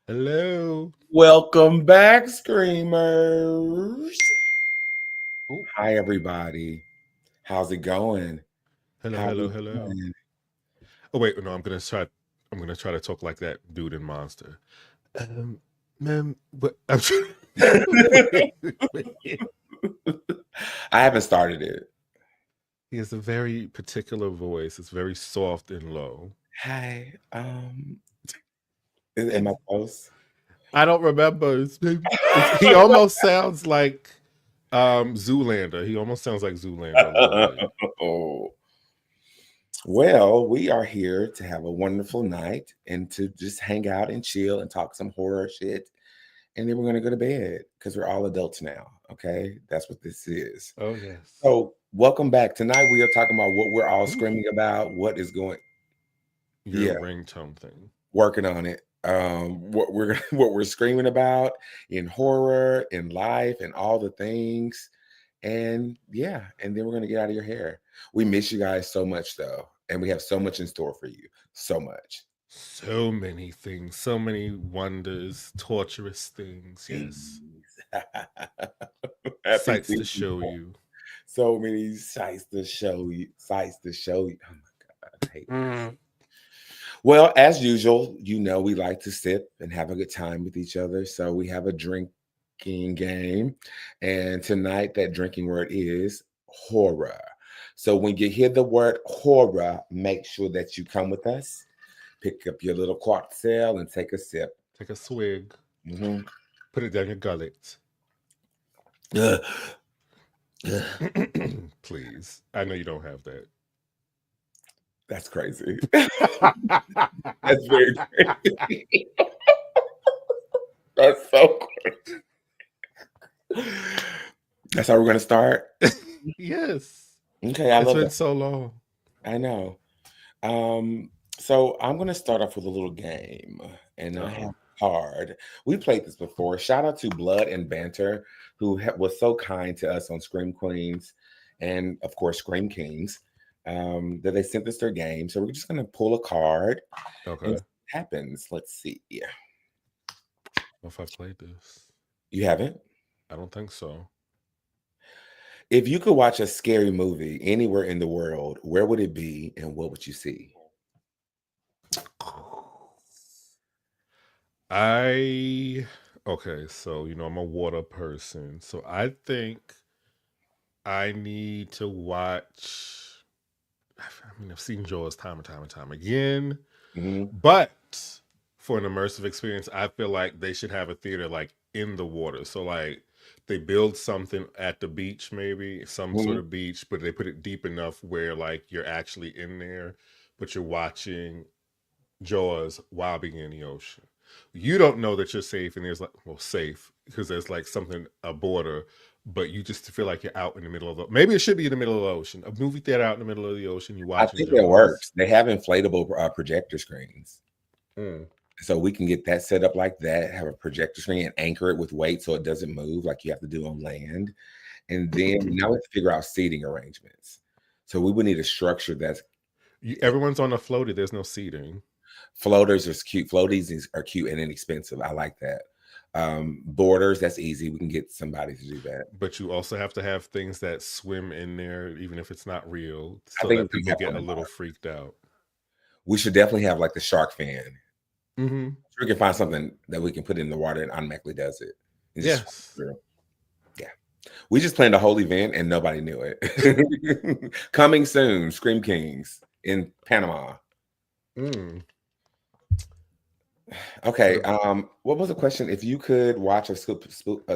Hello. Welcome back, Screamers. Oh, Hi, everybody. How's it going? hello, How hello, we hello. doing? Oh wait, no, I'm gonna try. I'm gonna try to talk like that dude in Monster. Ma'am, but I'm I haven't started it. he has a very particular voice. It's very soft and low. Hi. Am I close? I don't remember. He almost sounds like Zoolander. He almost sounds like Zoolander a little bit. Oh. Well, we are here to have a wonderful night and to just hang out and chill and talk some horror shit. And then we're going to go to bed because we're all adults now. Okay. That's what this is. Oh yes. So, welcome back. Tonight we are talking about what we're all Ooh, screaming about, what is going, your yeah, ringtone thing. working on it. What we're what we're screaming about in horror, in life, and all the things. And yeah, and then we're gonna get out of your hair. We miss you guys so much though, and we have so much in store for you. So much. So many things, so many wonders, torturous things. Yes. Things. Happy Sights to season show 4. you. So many sights to show you. Sights to show you. Oh my god, I hate it. Mm. Well, as usual, we like to sip and have a good time with each other. So we have a drinking game. And tonight, that drinking word is horror. So when you hear the word horror, make sure that you come with us, pick up your little cocktail and take a sip. Take a swig, Mhm. put it down your gullet. Ugh, ugh, Please. I know you don't have that. that's crazy. That's very crazy. That's so crazy. That's how we're going to start. Yes. Okay, I It's love been that. so long. I know. So I'm gonna start off with a little game, and I have Oh. a card. We played this before. Shout out to Blood and Banter, who was so kind to us on Scream Queens, and of course Scream Kings. That they sent us their game. So we're just gonna pull a card and see Okay. what happens. Let's see. Yeah, If I've played this. you haven't. I don't think so. If you could watch a scary movie anywhere in the world, where would it be, and what would you see? I okay, so I'm a water person. So I think I need to watch I've seen Jaws time and time and time again. Hmm. But for an immersive experience, I feel like they should have a theater like in the water. So like they build something at the beach, maybe some sort Hmm. of beach, but they put it deep enough where like you're actually in there, but you're watching Jaws while being in the ocean. You don't know that you're safe, and there's like safe because there's like something a border, but you just feel like you're out in the middle of the. Maybe it should be in the middle of the ocean. A movie theater out in the middle of the ocean. You're I watching think that Jaws. works. They have inflatable projector screens. Mm. So we can get that set up like that, have a projector screen and anchor it with weight so it doesn't move like you have to do on land. And then now we have to figure out seating arrangements. So we would need a structure that's Everyone's on a floaty. There's no seating, floaters is cute. Are cute and inexpensive. I like that. Borders, that's easy. We can get somebody to do that. but you also have to have things that swim in there, even if it's not real, I so think that we can people have get on a the little bottom. freaked out. We should definitely have like the shark fin. Mm-hmm. We can find something that we can put in the water and automatically does it. And just Yes. through. Yeah. We just planned a whole event and nobody knew it. Coming soon, Scream Kings in Panama. Mm. Okay. What What was the question? If you could watch a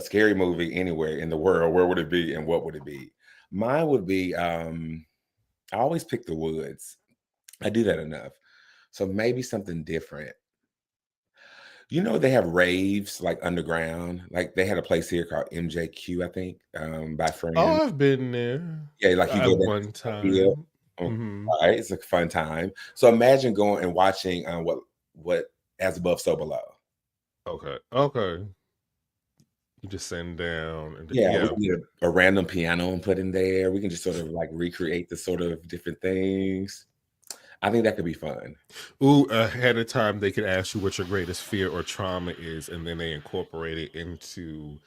scary movie anywhere in the world, where would it be and what would it be? Mine would be I always pick the woods. I do that enough. So maybe something different. They have raves like underground. Like they had a place here called MJQ, I think, by friend. Oh, I've been there Yeah, like you at go down one to the hill. time. Hmm. Right? It's a fun time. So imagine going and watching what as above, so below. Okay. Okay. You just sitting down and Yeah, we yeah. can get a random piano and put in there. We can just sort of like recreate the sort of different things. I think that could be fun. Ooh, ahead of time they could ask you what your greatest fear or trauma is, and then they incorporate it into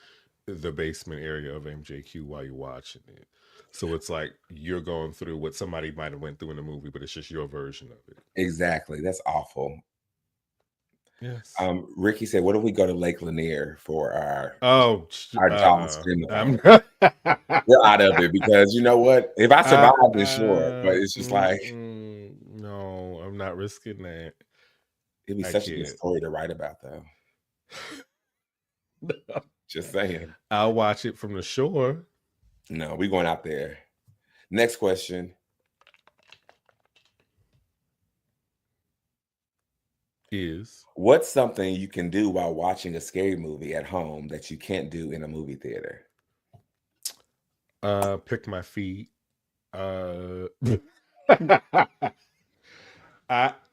the basement area of MJQ while you're watching it. So it's like you're going through what somebody might have went through in the movie, but it's just your version of it. Exactly. That's awful. Yes. Ricky said, "What if we go to Lake Lanier for Oh, our Dalton screamathon?" I'm not. We're out of it because you know what? If I survive, then sure. But it's just like No, I'm not risking that. it'd be I such a good can't. story to write about, though. Just saying. I'll watch it from the shore. No, we going out there. Next question Is what's something you can do while watching a scary movie at home that you can't do in a movie theater? pick my feet. I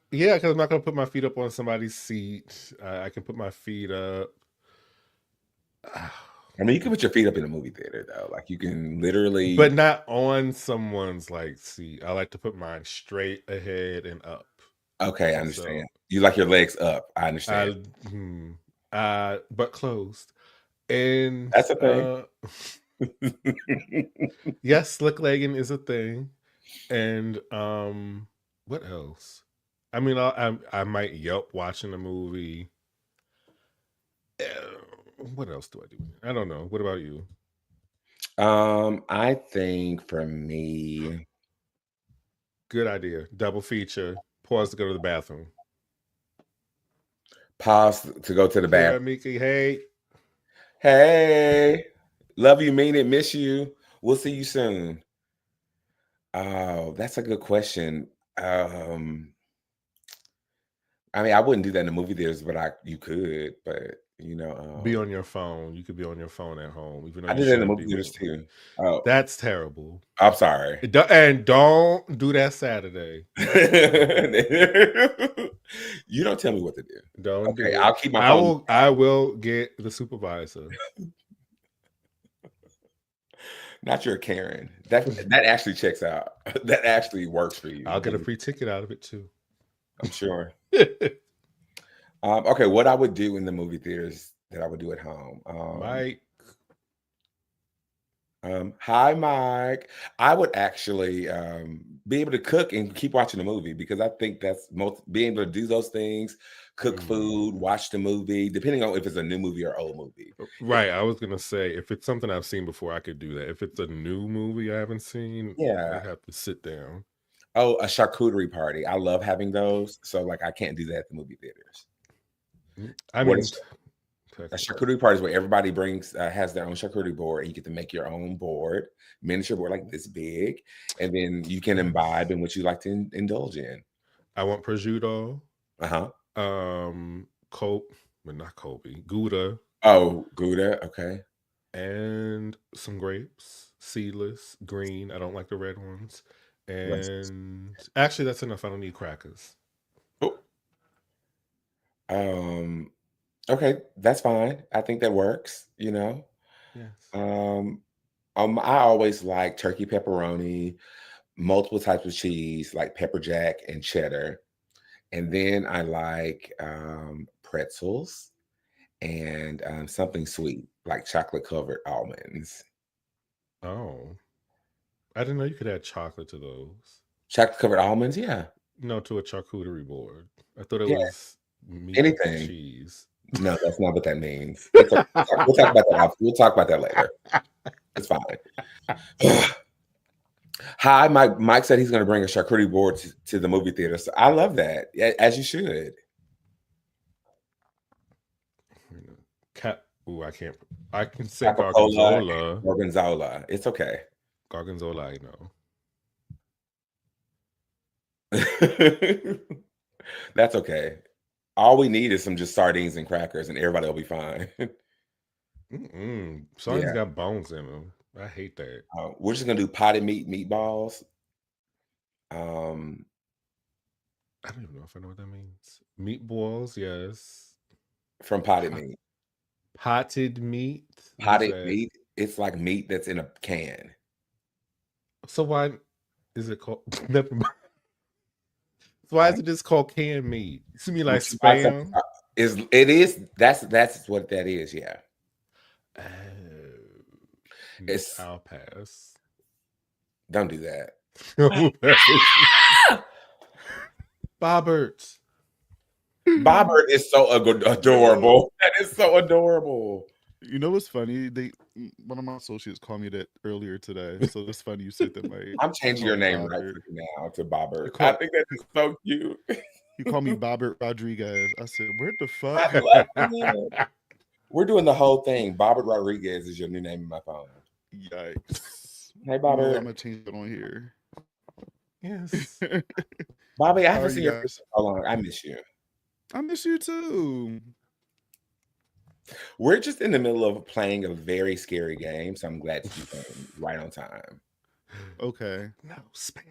yeah, because I'm not gonna put my feet up on somebody's seat. I can put my feet up. I mean, you can put your feet up in a movie theater though. Like you can literally. But not on someone's like seat. I like to put mine straight ahead and up. Okay, I understand. So You like your legs up. I understand. but closed. And That's okay. yes, slick legging is a thing. And what else? I mean, I might yelp watching a movie. What else do I do? I don't know. What about you? I think for me, Good idea. Double feature. Pause to go to the bathroom. pause to go to the Hey, bathroom. Ramiki. Hey. Hey, love you, mean it, miss you. We'll see you soon. Oh, that's a good question. I mean, I wouldn't do that in the movie theaters, but you could, but Be on your phone. You could be on your phone at home, even though I you did that in the shouldn't movie be with theaters them. too. Oh, That's terrible. I'm sorry. And don't do that Saturday. You don't tell me what to do. Don't Okay, do it. I'll keep my phone. I will get the supervisor. Not your Karen. That actually checks out. That actually works for you. I'll get a free ticket out of it too. I'm sure. Okay, what I would do in the movie theaters that I would do at home. Mike. Hi, Mike. I would actually be able to cook and keep watching the movie because I think that's most being able to do those things, cook food, watch the movie, depending on if it's a new movie or old movie. Right. I was gonna say if it's something I've seen before, I could do that. If it's a new movie I haven't seen, Yeah. I'd have to sit down. Oh, a charcuterie party. I love having those. So like I can't do that at the movie theaters. I What mean, is a charcuterie party is where everybody has their own charcuterie board and you get to make your own board, miniature board like this big, and then you can imbibe in what you like to indulge in. I want prosciutto. Uh-huh. But not Kobe. Gouda. Oh, Gouda. Okay. And some grapes, seedless, green. I don't like the red ones. And actually, that's enough. I don't need crackers. Oh. Okay, that's fine. I think that works. Yes. I always like turkey pepperoni, multiple types of cheese, like pepper jack and cheddar. And then I like pretzels and something sweet, like chocolate covered almonds. Oh. I didn't know you could add chocolate to those. Chocolate covered almonds, yeah. No, to a charcuterie board. I thought it Yeah. was meat Anything. and cheese. No, that's not what that means. We'll talk about that. We'll talk about that later. It's fine. Hi, Mike said he's going to bring a charcuterie board to the movie theater. So I love that, as you should. I can't. I can say gorgonzola. Gorgonzola. It's okay. Gorgonzola, I know. That's okay. All we need is some just sardines and crackers, and everybody will be fine. Sardines got bones in them. I hate that. We're just gonna do potted meatballs. I don't even know if I know what that means. Meatballs, yes. From potted meat. Potted meat. Potted meat. It's like meat that's in a can. So why is it called? Never mind. So why is it just called canned meat? You see me like Would you like some? spam? It is. That's what that is. Yeah. Oh, It's I'll pass. don't do that. Bobbert. Bobbert is so Yo, adorable. That is so adorable. you know what's funny? One of my associates called me that earlier today. So it's funny you said that. Like, I'm changing call your me name right Bobbert. now to Bobbert. You I call think that is so cute. you call me Bobbert Rodriguez. I said, where the fuck? I love it. We're doing the whole thing. Bobbert Rodriguez is your new name in my phone. Yikes. Hey, I'm Bobbert. gonna change it on here. Yes. Bobby, I How haven't are seen you your face guys? in so long. I miss you. I miss you too. We're just in the middle of playing a very scary game, so I'm glad that you came right on time. Okay. No spam.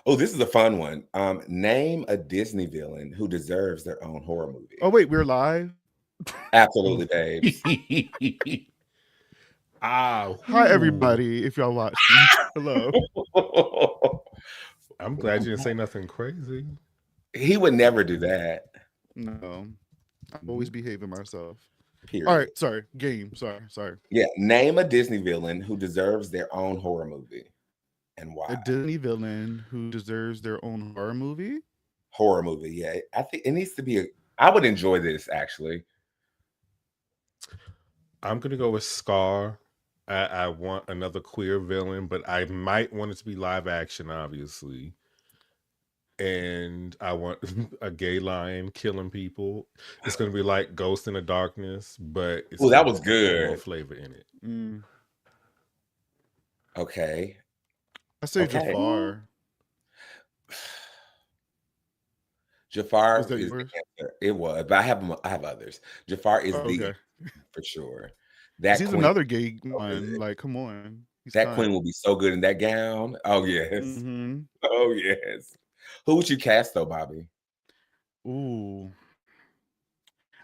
Oh, this is a fun one. Name a Disney villain who deserves their own horror movie. Oh wait, we're live. Absolutely, babes. Ah, Hi ooh. everybody. If y'all watching, hello. I'm glad you didn't say nothing crazy. He would never do that. No, I'm always behaving myself. Period. All right, sorry. Game. Sorry. Yeah, name a Disney villain who deserves their own horror movie and why. A Disney villain who deserves their own horror movie. Horror movie, yeah. I think it needs to be I would enjoy this actually. I'm gonna go with Scar. I want another queer villain, but I might want it to be live action, obviously. And I want a gay lion killing people. It's gonna be like Ghost in the Darkness, but it's Oh, that gonna was have more good. flavor in it. Okay. I say Okay. Jafar. Jafar Was that is the yours? answer. It was, but I have others. Jafar is Oh, the okay. for sure. 'Cause That he's queen, another gay so one. good. Like, come on. He's That kind. queen will be so good in that gown. Oh yes. Mm-hmm. Oh yes. Who would you cast though, Bobby? Ooh.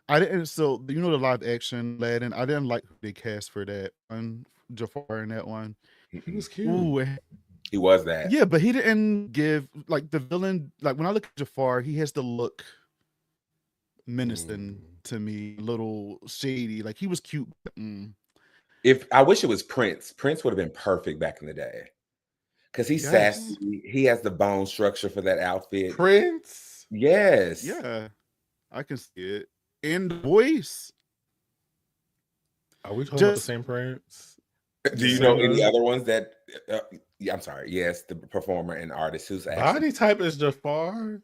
I didn't. So you know the live action Aladdin. I didn't like who they cast for that one. Jafar in that one. He was cute. Ooh. He was that. Yeah, but he didn't give like the villain. Like when I look at Jafar, he has to look menacing to me, a little shady. Like he was cute. If I wish it was Prince. Prince would have been perfect back in the day. Because he's Yes. sassy. He has the bone structure for that outfit. Prince. Yes. Yeah, I can see it. And the voice. Are we talking about the Just same Prince? Do you know any other ones that? Yeah, I'm sorry. Yes, the performer and artist who's actually Body type is Jafar.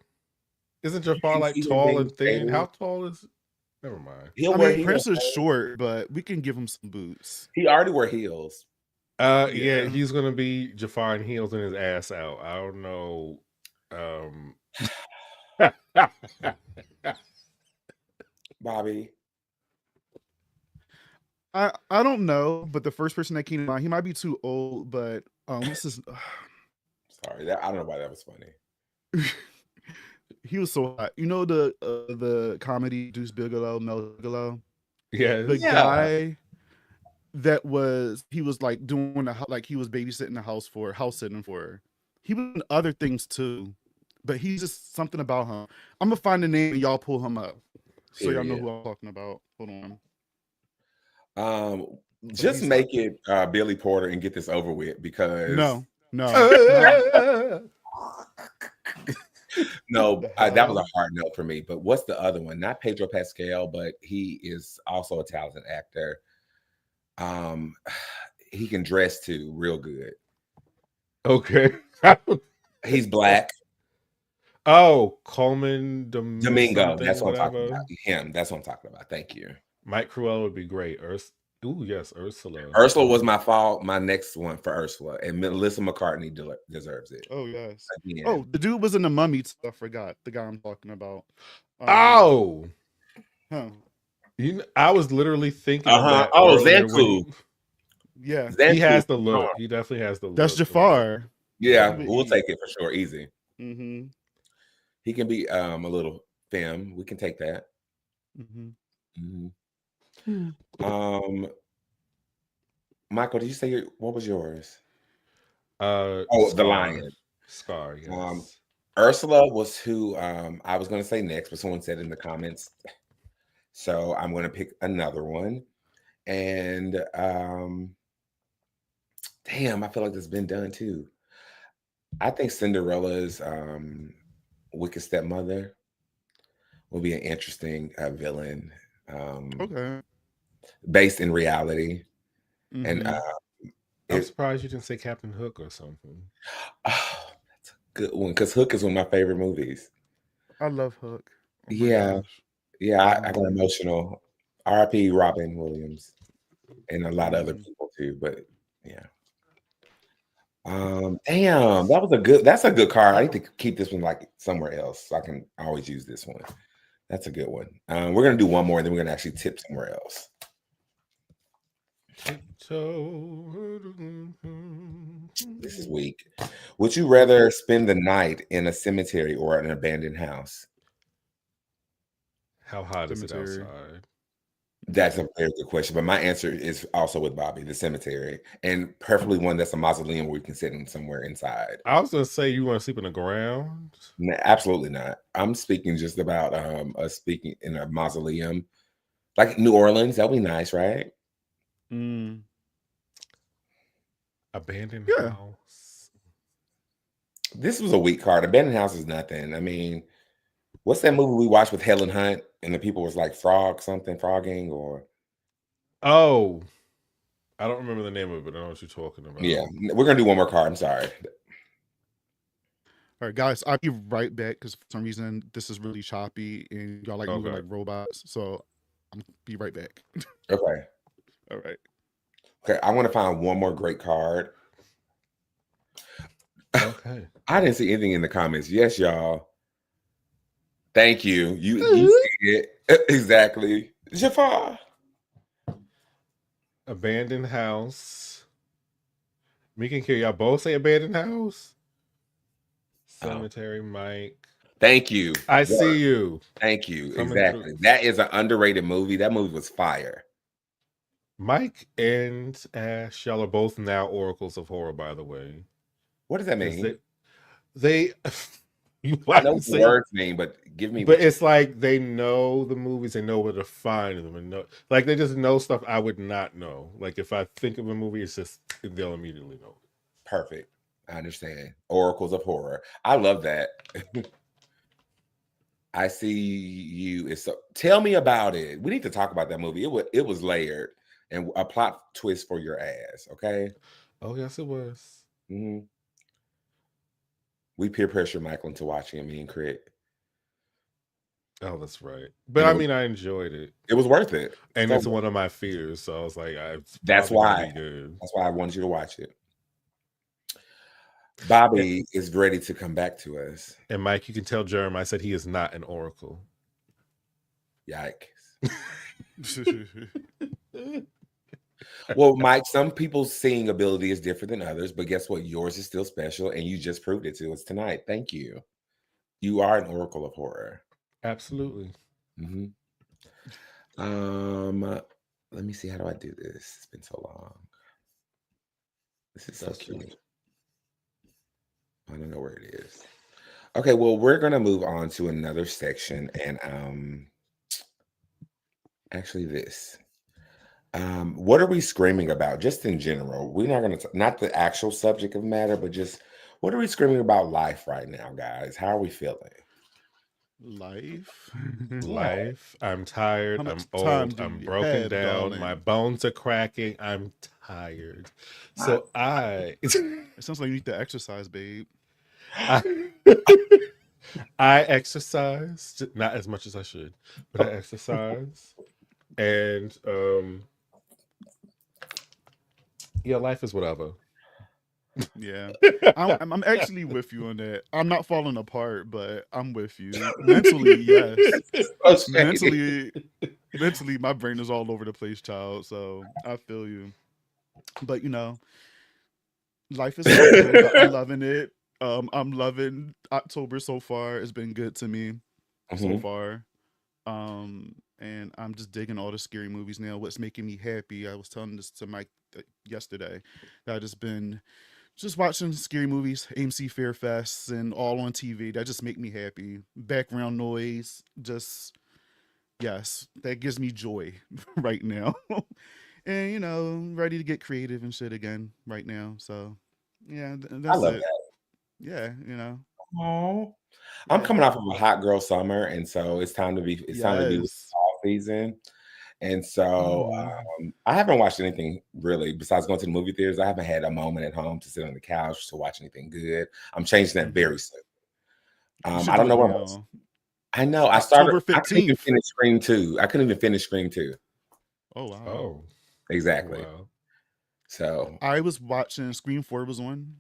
Isn't Jafar can like see him tall being and thin? shady. How tall is? Never mind. He'll I wear mean, Prince heels. is short, but we can give him some boots. He already wear heels. Yeah, Yeah. he's gonna be Jafar in heels and his ass out. I don't know. Bobby. I don't know, but the first person that came to mind, he might be too old, but this is Sorry, I don't know why that was funny. he was so hot. You know the comedy Deuce Bigelow, Mel Bigelow? Yeah. The guy that he was like doing like he was babysitting the house house sitting for her. He was in other things too, but he's just something about him. I'm gonna find the name and y'all pull him up so y'all know who I'm talking about. Hold on. Just make it Billy Porter and get this over with because no. no, that was a hard no for me. But what's the other one? Not Pedro Pascal, but he is also a talented actor. He can dress too real good. Okay. He's black. Oh, Coleman Domingo. That's what I'm talking about. Him. That's what I'm talking about. Thank you. Mike Cruella would be great. Ooh, yes, Ursula. Ursula was my fault. My next one for Ursula, and Melissa McCartney deserves it. Oh yes. Again. Oh, the dude was in the Mummy. I forgot the guy I'm talking about. Huh. I was literally thinking of that. Oh, Zanku. Yeah, Zanku. He has the look. He definitely has the look. That's Jafar. Yeah, we'll take it for sure. Easy. Mm-hmm. He can be a little femme. We can take that. Michael, did you say what was yours? The Lion. Scar. Yes. Ursula was who I was going to say next, but someone said in the comments. So I'm going to pick another one. And damn, I feel like it's been done too. I think Cinderella's wicked stepmother will be an interesting villain Okay. based in reality. And Mm-hmm. I'm it, surprised you didn't say Captain Hook or something. oh, that's a good one because Hook is one of my favorite movies. I love Hook. Oh my Yeah, gosh. yeah, I got Um, emotional. R.I.P. Robin Williams and a lot of other mm, people too. But yeah, damn, that's a good card. I need to keep this one like somewhere else so I can always use this one. That's a good one. We're gonna do one more, and then we're gonna actually tip somewhere else. This is weak. Would you rather spend the night in a cemetery or an abandoned house? How hot is it cemetery. outside? That's Yeah. a very good question. But my answer is also with Bobby, the cemetery, and preferably one that's a mausoleum where we can sit in somewhere inside. I was gonna say you want to sleep in the ground. Absolutely not. I'm speaking just about us speaking in a mausoleum, like New Orleans. That'd be nice, right? Mm, Abandoned yeah. house. This was a weak card. Abandoned house is nothing. I mean, what's that movie we watched with Helen Hunt and the people was like frogging, or Oh, I don't remember the name of it. I know what you're talking yeah. about. We're gonna do one more card. I'm sorry. All right, guys. I'll be right back because for some reason this is really choppy and y'all like moving Okay. like robots. So I'm be right back. Okay. All right. Okay. I want to find one more great card. Okay. I didn't see anything in the comments. Yes, y'all. Thank you. You see it. Exactly. Jafar. Abandoned house. Me and Kill, y'all both say abandoned house. Oh, Cemetery, Mike. thank you. I Yeah, see you thank you. coming through. Exactly. That is an underrated movie. That movie was fire. Mike and Ash, y'all are both now oracles of horror, by the way, What does that because mean? they you I like know to what the say, words mean, but give me but what you it's like they know the movies, they know where to find them, and know, like they just know stuff I would not know. Like if I think of a movie, it's just they'll immediately know. perfect. I understand. Oracles of Horror. I love that. I see you. It's so. Tell me about it. We need to talk about that movie. It was layered and a plot twist for your ass. Okay. Oh yes, it was. hmm We peer pressure Michael into watching it. Me and Crit. Oh, that's right. But And I mean, I enjoyed it, it was worth it. and So it's one of my fears. So I was like, it's that's probably gonna why. be good. That's why I wanted you to watch it. And, Bobby is ready to come back to us. and Mike, you can tell Jeremiah said he is not an oracle. Yikes. Well, Mike, some people's seeing ability is different than others, but guess what? Yours is still special, and you just proved it to us tonight. Thank you. You are an oracle of horror. Absolutely. hmm let me see. How do I do this? It's been so long. This is so That's cute. just I don't know where it is. Okay, well, we're gonna move on to another section, and actually, this. What are we screaming about, just in general? We're not gonna not the actual subject of matter, but just what are we screaming about life right now, guys? How are we feeling? Life. Yeah. life. I'm tired. How I'm much time old. do I'm you broken have, down. My darling? bones are cracking. I'm tired. So I It sounds like you need to exercise, babe. I, I exercise, not as much as I should, but I exercise. And yeah, life is whatever. Yeah. I'm actually with you on that. I'm not falling apart, but I'm with you. Mentally, yes. So shady. Mentally, my brain is all over the place, child. So I feel you. But life is so good. I'm loving it. I'm loving October so far. It's been good to me so Mhm. far. And I'm just digging all the scary movies now. What's making me happy? I was telling this to Mike yesterday that I just been Just watching scary movies, AMC Fair Fest, and all on TV. That just make me happy. Background noise, just yes, that gives me joy right now. And ready to get creative and shit again right now. So yeah, I that's love it. that. Yeah, Oh, I'm yeah, coming off of a hot girl summer, and so it's time to be with yes. fall season. And so Oh, I haven't watched anything really besides going to the movie theaters. I haven't had a moment at home to sit on the couch to watch anything good. I'm changing that very soon. You should I don't do know it what now. I know. October I couldn't even 15th. finish Scream 2. I couldn't even finish Scream 2. Oh wow. Oh, Exactly. wow. So I was watching Scream 4 was on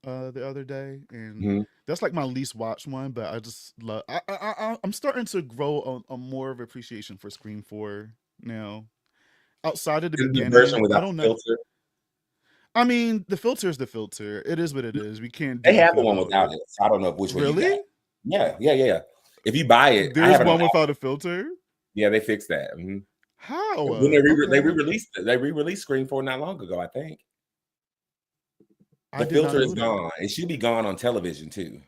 the other day, and mhm. that's like my least watched one. But I just love. I'm starting to grow a more of appreciation for Scream 4 now. Outside of the Is the version beginning, I without don't the know. filter? I mean, the filter is the filter. It is what it is. We can't do They have nothing the one about without it. it. So I don't know which one you got. Really? Yeah. If you buy it, I There's have it on. one without a filter. Yeah, they fixed that. Mhm. How? When they Okay. re-released Scream 4 not long ago, I think. I The did not filter is know that. gone. It should be gone on television too.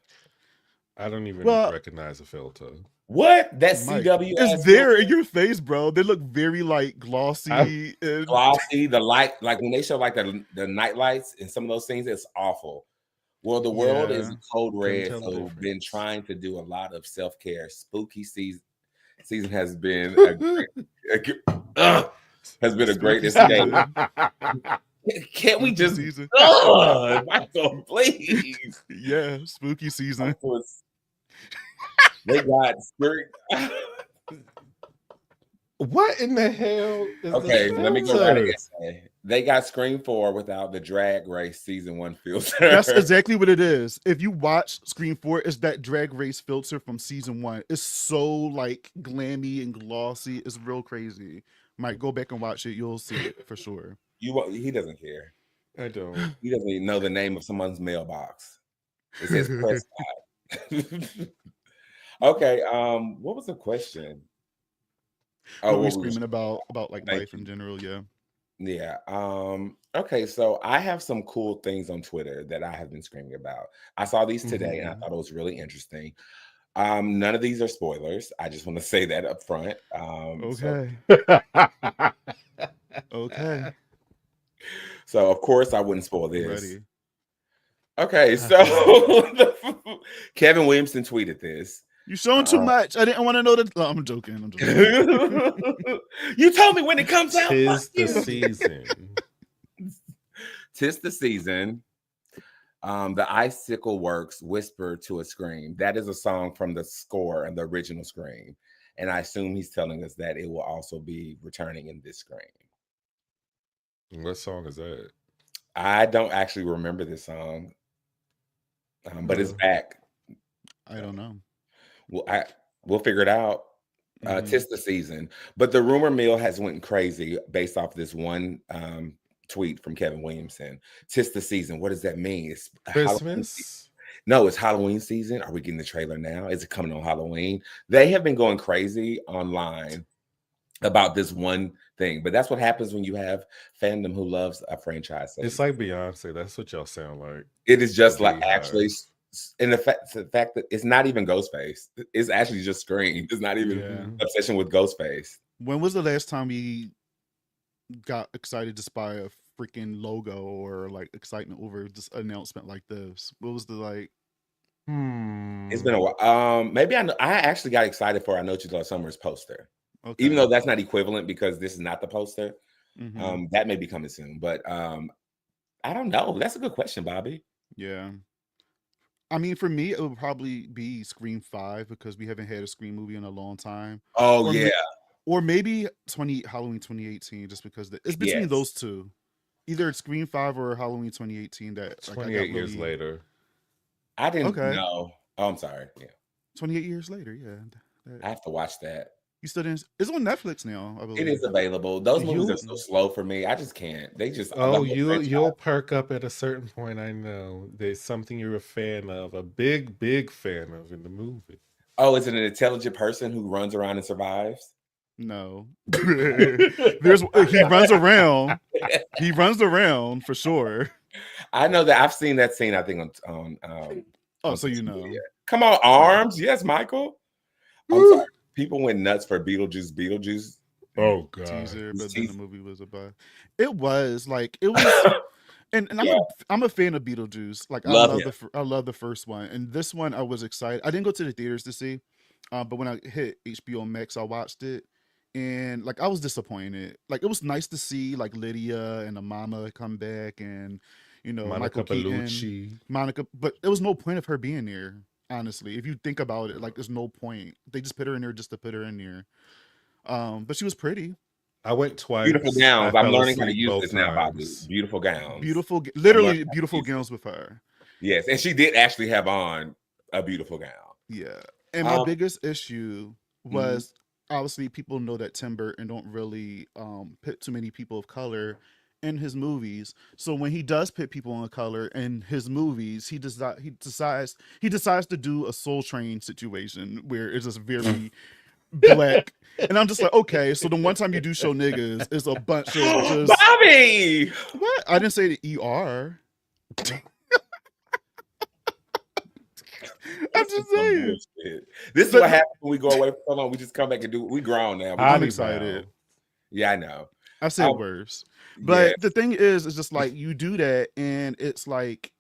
I don't even Well, recognize a filter. What? That Mike, CW it's ass there filter? in your face, bro. They look very like I glossy and Glossy, the light, like when they show like the night lights in some of those things, it's awful. Well, the world is yeah. code couldn't red, tell the so been difference. trying to do a lot of self-care. Spooky season has been has been a great Spooky escape. season. Can't we Spooky just season. Michael, please? Yeah, spooky season. They got spirit. What in the hell is the Okay, let me go right filter? again. They got Scream 4 without the Drag Race season 1 filter. That's exactly what it is. If you watch Scream 4, it's that drag race filter from season 1. It's so like glammy and glossy. It's real crazy. Might go back and watch it. You'll see it for sure. He doesn't care. I don't. He doesn't even know the name of someone's mailbox. It says Prescott. Okay, what was the question? What What we we were screaming about like thank life in you. general, yeah. Yeah. Okay, so I have some cool things on Twitter that I have been screaming about. I saw these today and I thought it was really interesting. None of these are spoilers. I just want to say that up front. Okay. Okay. So of course I wouldn't spoil I'm this. ready. Okay, so Kevin Williamson tweeted this. You showing too much. I didn't want to know that. No, I'm joking. I'm joking. You told me when it comes out. Tis the season. Tis the season. The Icicle Works Whisper to a Scream. That is a song from the score and the original Scream. And I assume he's telling us that it will also be returning in this Scream. What song is that? I don't actually remember this song, but it's back. I don't know. We'll figure it out. Tis the season. But the rumor mill has went crazy based off this one tweet from Kevin Williamson. Tis the season. What does that mean? It's Christmas? No, it's Halloween season. Are we getting the trailer now? Is it coming on Halloween? They have been going crazy online about this one thing, but that's what happens when you have fandom who loves a franchise. It's like Beyonce. That's what y'all sound like. It is just like Beehive. actually, in the fact that it's not even Ghostface. It's actually just Scream. It's not even obsession with Ghostface. When was the last time we got excited to spy a freaking logo or like excitement over this announcement like this? What was the like? It's been a while. Maybe I actually got excited for I Know What You Love Summer's poster. Okay. Even though that's not equivalent because this is not the poster. Mhm. That may be coming soon. But I don't know. That's a good question, Bobby. Yeah. I mean, for me, it would probably be Scream 5 because we haven't had a Scream movie in a long time. Oh, Or yeah. or maybe Halloween 2018, just because it's between Yes. those two. Either it's Scream 5 or Halloween 2018 that like, 28 years later. I didn't Okay. know. Oh, I'm sorry. Yeah. 28 years later, yeah. I have to watch that. You still didn't? It's on Netflix now, I believe. It is available. Those movies are so slow for me. I just can't. They just you'll perk up at a certain point. I know there's something you're a fan of, a big fan of in the movie. Oh, is it an intelligent person who runs around and survives? No. He runs around. He runs around for sure. I know that I've seen that scene. I think Oh, on so you social know. media. Come on, arms. Yes, Michael. I'm sorry. People went nuts for Beetlejuice. Beetlejuice. Oh God. Teaser, This but then the teaser- movie was about. It was like it was, and Yeah. I'm a fan of Beetlejuice. Like Love him. I love the first one, and this one I was excited. I didn't go to the theaters to see, but when I hit HBO Max, I watched it, and like I was disappointed. Like it was nice to see like Lydia and the mama come back, and Monica Michael Keaton, Bellucci. Monica, but there was no point of her being there. Honestly, if you think about it, like there's no point. They just put her in there just to put her in there. But she was pretty. I went twice. Beautiful gowns. I I'm feel learning how to asleep use both this now, Bobby. times. Beautiful gowns. Beautiful, I'm literally learning how to beautiful use it. gowns with her. Yes, and she did actually have on a beautiful gown. Yeah. And my Um, biggest issue mhm. was obviously people know that Tim Burton don't really put too many people of color in his movies. So when he does put people of color in his movies, he decides to do a Soul Train situation where it's just very black. And I'm just like, okay, so the one time you do show niggas, it's a bunch of just Bobby. what? I didn't say the ER. I'm just saying. Bullshit. This is But- what happens when we go away for so long. We just come back and do. We grown now. I'm Bobby excited. Brown. Yeah, I know. I said Um, worse. But yeah, the thing is, it's just like you do that, and it's like,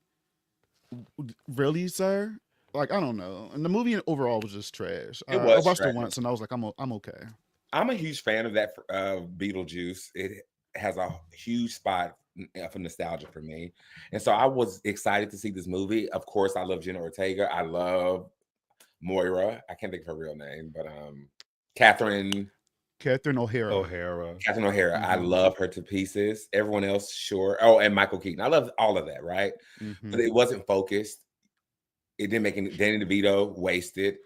really, sir? Like I don't know. And the movie overall was just trash. It I was watched trash. it once, and I was like, I'm okay. I'm a huge fan of that Beetlejuice. It has a huge spot for nostalgia for me, and so I was excited to see this movie. Of course, I love Jenna Ortega. I love Moira. I can't think of her real name, but Catherine O'Hara. O'Hara. I Mhm. love her to pieces. Everyone else, sure. Oh, and Michael Keaton. I love all of that, right? Mhm. But it wasn't focused. It didn't make any. Danny DeVito wasted.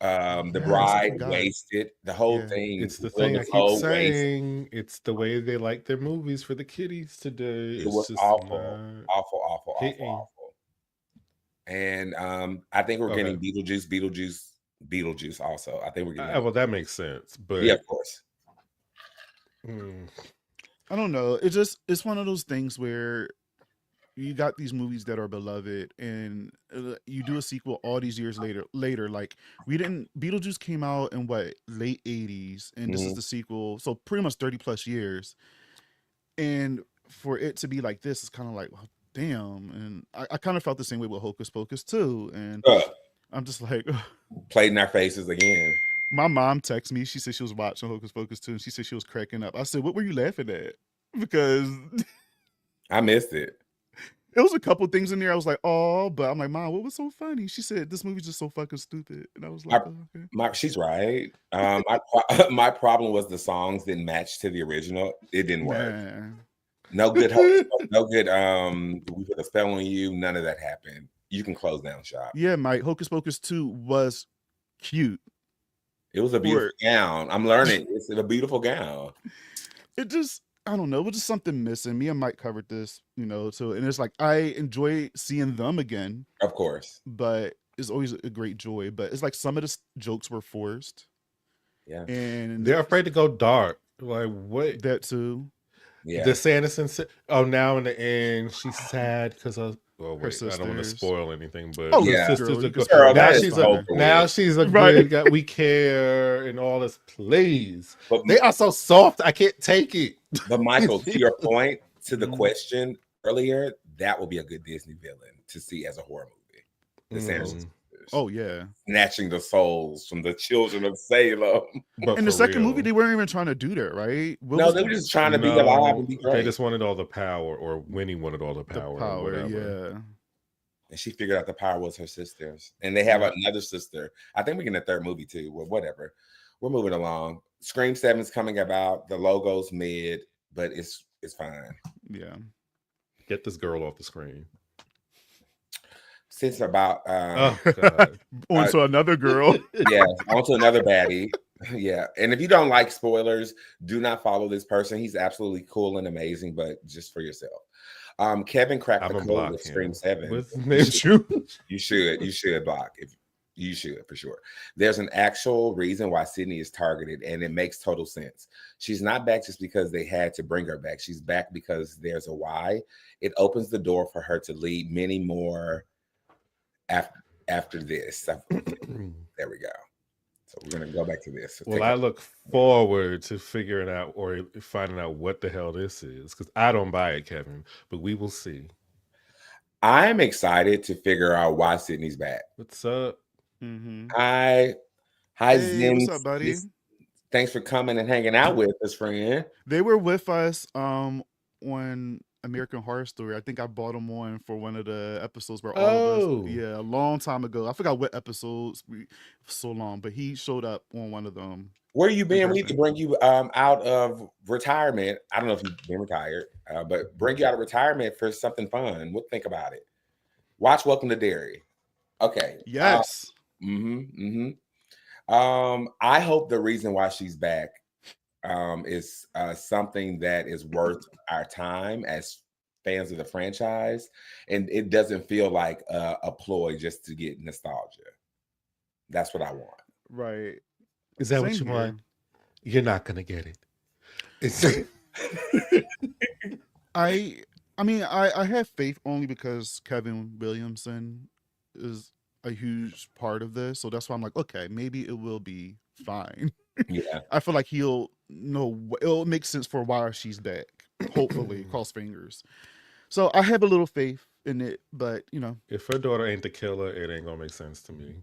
The Yes, I Bride forgot. wasted. The whole Yeah. thing. It's the Will thing I keep Dafoe wasted. saying. It's the way they like their movies for the kiddies today. It It's was just awful, not awful. hitting. And I think we're getting Okay. Beetlejuice also. I think we're getting. Well, that makes sense. But Yeah, of course. I don't know. It's one of those things where you got these movies that are beloved, and you do a sequel all these years later. Like Beetlejuice came out in what, late 80s, and this is the sequel, so pretty much 30 plus years. And for it to be like this is kind of like, well, damn. And I kind of felt the same way with Hocus Pocus too. And I'm just like, Played in our faces again. my mom texted me. She said she was watching Hocus Pocus too, and she said she was cracking up. I said, what were you laughing at? Because I missed it. there was a couple things in there I was like, oh, but I'm like, Mom, what was so funny? She said, this movie's just so fucking stupid. And I was like, oh, okay. She's right. My problem was the songs didn't match to the original. It didn't work. Man. No good. No good. We put a spell on you. None of that happened. You can close down shop. Yeah, Mike. Hocus Pocus 2 was cute. It was a beautiful gown. I'm learning. It's a beautiful gown. It just, I don't know, it was just something missing. Me and Mike covered this, so, and it's like, I enjoy seeing them again. Of course. But it's always a great joy. But it's like some of the jokes were forced. Yeah. And they're afraid to go dark. Like, what? That too. Yeah. The Sanderson said, now in the end, she's sad because of her sisters. I don't want to spoil anything, but yeah. her sisters are good. Girl, now she's a good guy. We care and all this. Please. But they are so soft. I can't take it. But Michael, to your point, to the question earlier, that will be a good Disney villain to see as a horror movie. The Sanderson sisters. Oh, yeah. Snatching the souls from the children of Salem. But in the second movie, they weren't even trying to do that, right? No, they were just trying to be alive and be great. They just wanted all the power, or Winnie wanted all the power. or whatever. Yeah. And she figured out the power was her sisters. And they have another sister. I think we're getting a third movie too. Well, whatever. We're moving along. Scream 7's coming about. The logo's mid, but it's fine. Yeah. Get this girl off the screen. Since about on to another girl. Yeah, on to another baddie. Yeah. And if you don't like spoilers, do not follow this person. He's absolutely cool and amazing, but just for yourself. Kevin cracked the code with Scream 7. With name you. You should block. You should, for sure. There's an actual reason why Sydney is targeted, and it makes total sense. She's not back just because they had to bring her back. She's back because there's a why. It opens the door for her to lead many more after this. There we go. So we're gonna go back to this. So Well, I look forward to figuring out or finding out what the hell this is, because I don't buy it, Kevin, but we will see. I'm excited to figure out why Sydney's back. What's up? Hi, Hey, Zim. what's up, buddy? Thanks for coming and hanging out with us, friend. They were with us on American Horror Story. I think I bought them on for one of the episodes where all of us, a long time ago. I forgot what episodes, so long, but he showed up on one of them. Where you been? We need to bring you out of retirement. I don't know if you've been retired, but bring you out of retirement for something fun. What think about it? Watch Welcome to Derry. Okay. Yes. I hope the reason why she's back is something that is worth our time as fans of the franchise, and it doesn't feel like a ploy just to get nostalgia. That's what I want. Right. Is that what you want? You're not gonna get it. I mean, I have faith only because Kevin Williamson is a huge part of this, so that's why I'm like, okay, maybe it will be fine. Yeah, I feel like it'll make sense for why she's back. Hopefully, cross fingers. So I have a little faith in it, but if her daughter ain't the killer, it ain't gonna make sense to me.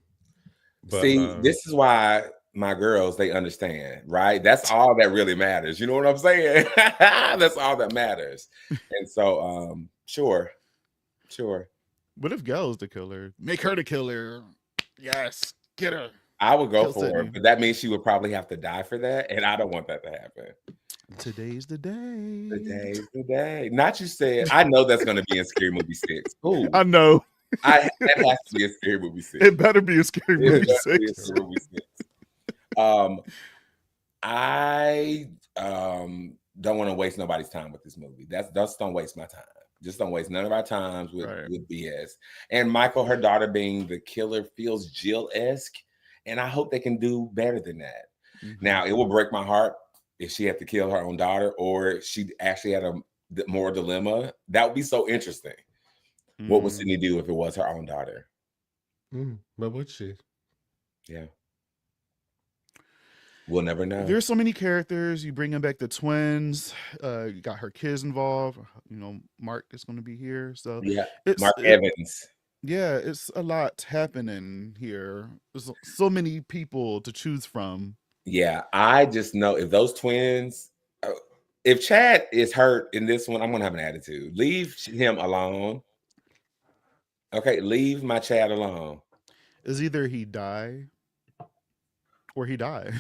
But, see, this is why my girls, they understand, right? That's all that really matters. You know what I'm saying? That's all that matters. And so, sure. What if Gail's the killer? Make her the killer. Yes, get her. I would go for it, but that means she would probably have to die for that, and I don't want that to happen. Today's the day. Today's the day. Not you said. I know that's going to be in Scary Movie 6. Ooh, I know. That has to be a Scary Movie 6. It better be a Scary Movie 6. I don't want to waste nobody's time with this movie. Just don't waste my time. Just don't waste none of our times with BS. And Michael, her daughter being the killer, feels Jill-esque, and I hope they can do better than that. Now, it will break my heart if she had to kill her own daughter, or she actually had a more dilemma. That would be so interesting. What would Sydney do if it was her own daughter? But would she? Yeah. We'll never know. There's so many characters. You bringing back the twins. You got her kids involved. Mark is going to be here. So yeah, Mark Evans. Yeah, it's a lot happening here. There's so many people to choose from. Yeah, I just know if those twins, if Chad is hurt in this one, I'm going to have an attitude. Leave him alone. Okay, leave my Chad alone. Is either he die or he die.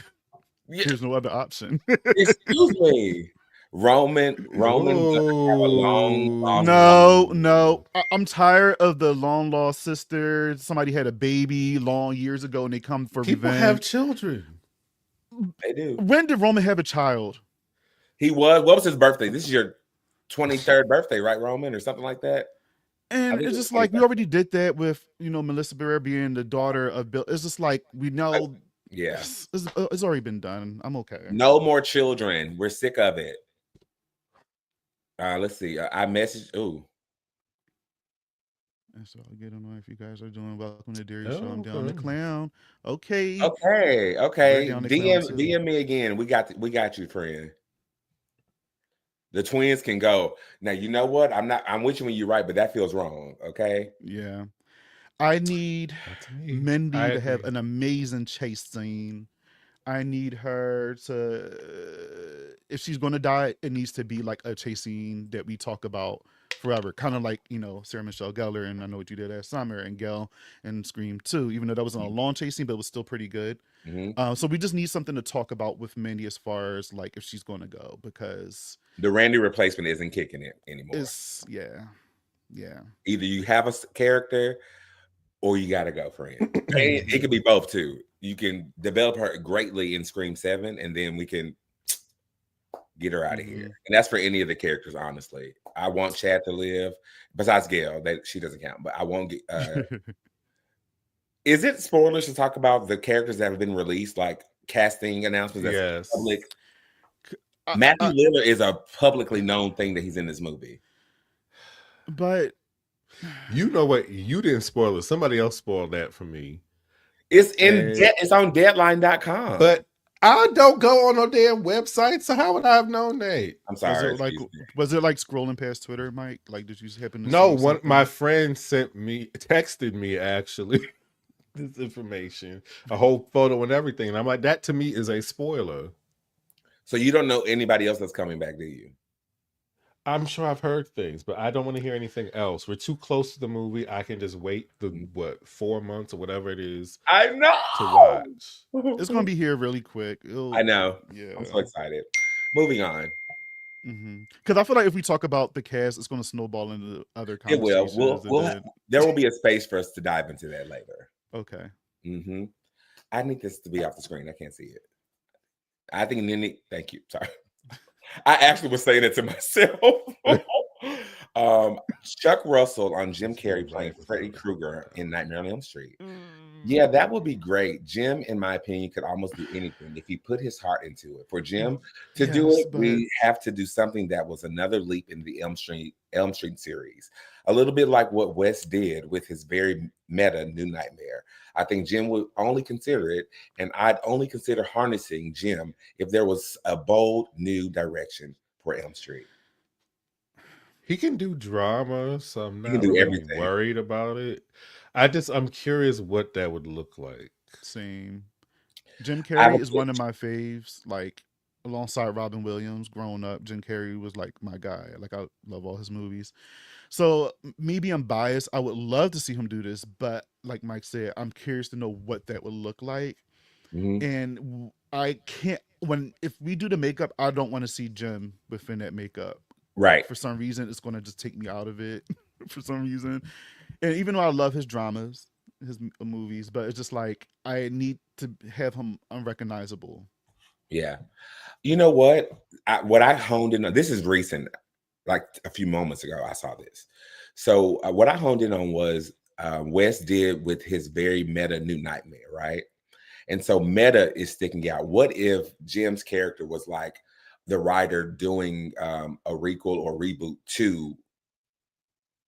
Yeah. There's no other option. Excuse me. Roman have a long No. I'm tired of the long lost sister. Somebody had a baby long years ago and they come for People revenge. have children. They do. When did Roman have a child? What was his birthday? This is your 23rd birthday, right, Roman, or something like that? And it's just like we already did that with Melissa Barrera being the daughter of Bill. It's just like we know. Yeah, it's already been done. I'm okay. No more children. We're sick of it. Let's see. I messaged. Ooh. So I don't know if you guys are doing Welcome to Derry Show. I'm down the clown. Okay. DM me again. We got you, friend. The twins can go. Now, you know what? I'm with you when you're right, but that feels wrong. Okay. Yeah. I need Mindy to have an amazing chase scene. I need her to, if she's going to die, it needs to be like a chase scene that we talk about forever. Kind of like, Sarah Michelle Gellar and I Know What You Did Last Summer and Gel and Scream 2, even though that wasn't a long chase scene, but it was still pretty good. So we just need something to talk about with Mindy as far as like if she's going to go, because the Randy replacement isn't kicking it anymore. Yeah. Either you have a character or you got to go, friend. It could be both too. You can develop her greatly in Scream 7, and then we can get her out of here. And that's for any of the characters, honestly. I want Chad to live, besides Gail, that she doesn't count, but I won't get Is it spoilers to talk about the characters that have been released, like casting announcements? That's Yes. public. I, Matthew I, Lillard is a publicly known thing that he's in this movie. but You know what? You didn't spoil it. Somebody else spoiled that for me. It's And- it's on Deadline.com. But I don't go on no damn website, so how would I have known that? I'm sorry. was it like scrolling past Twitter, Mike? Like, did you happen to No, see one something? my friend texted me actually this information, a whole photo and everything. And I'm like, that to me is a spoiler. So you don't know anybody else that's coming back, do you? I'm sure I've heard things, but I don't want to hear anything else. We're too close to the movie. I can just wait 4 months or whatever it is I know to watch. It's gonna be here really quick. I know. Yeah, I'm so excited. Moving on. Because I feel like if we talk about the cast, it's gonna snowball into other It will. conversations. There will be a space for us to dive into that later. Okay. I need this to be off the screen. I can't see it. I think Nini. Thank you. Sorry. I actually was saying it to myself. Chuck Russell on Jim Carrey playing Freddy Krueger in Nightmare on Elm Street. Yeah, that would be great. Jim, in my opinion, could almost do anything if he put his heart into it. For Jim to do it, we have to do something that was another leap in the Elm Street series. A little bit like what Wes did with his very meta New Nightmare. I think Jim would only consider it, and I'd only consider harnessing Jim if there was a bold new direction for Elm Street. He can do drama, so I'm not can do really everything. worried about it. I'm curious what that would look like. Same. Jim Carrey is one of my faves. Like, alongside Robin Williams, growing up, Jim Carrey was like my guy. Like, I love all his movies. So me being biased, I would love to see him do this, but like Mike said, I'm curious to know what that would look like. And I can't. If we do the makeup, I don't want to see Jim within that makeup. Right. For some reason, it's going to just take me out of it. For some reason, and even though I love his dramas, his movies, but it's just like I need to have him unrecognizable. Yeah. You know what? What I honed in on, this is recent, like a few moments ago, I saw this. So what I honed in on was Wes did with his very meta New Nightmare, right? And so meta is sticking out. What if Jim's character was like the writer doing a requel or reboot to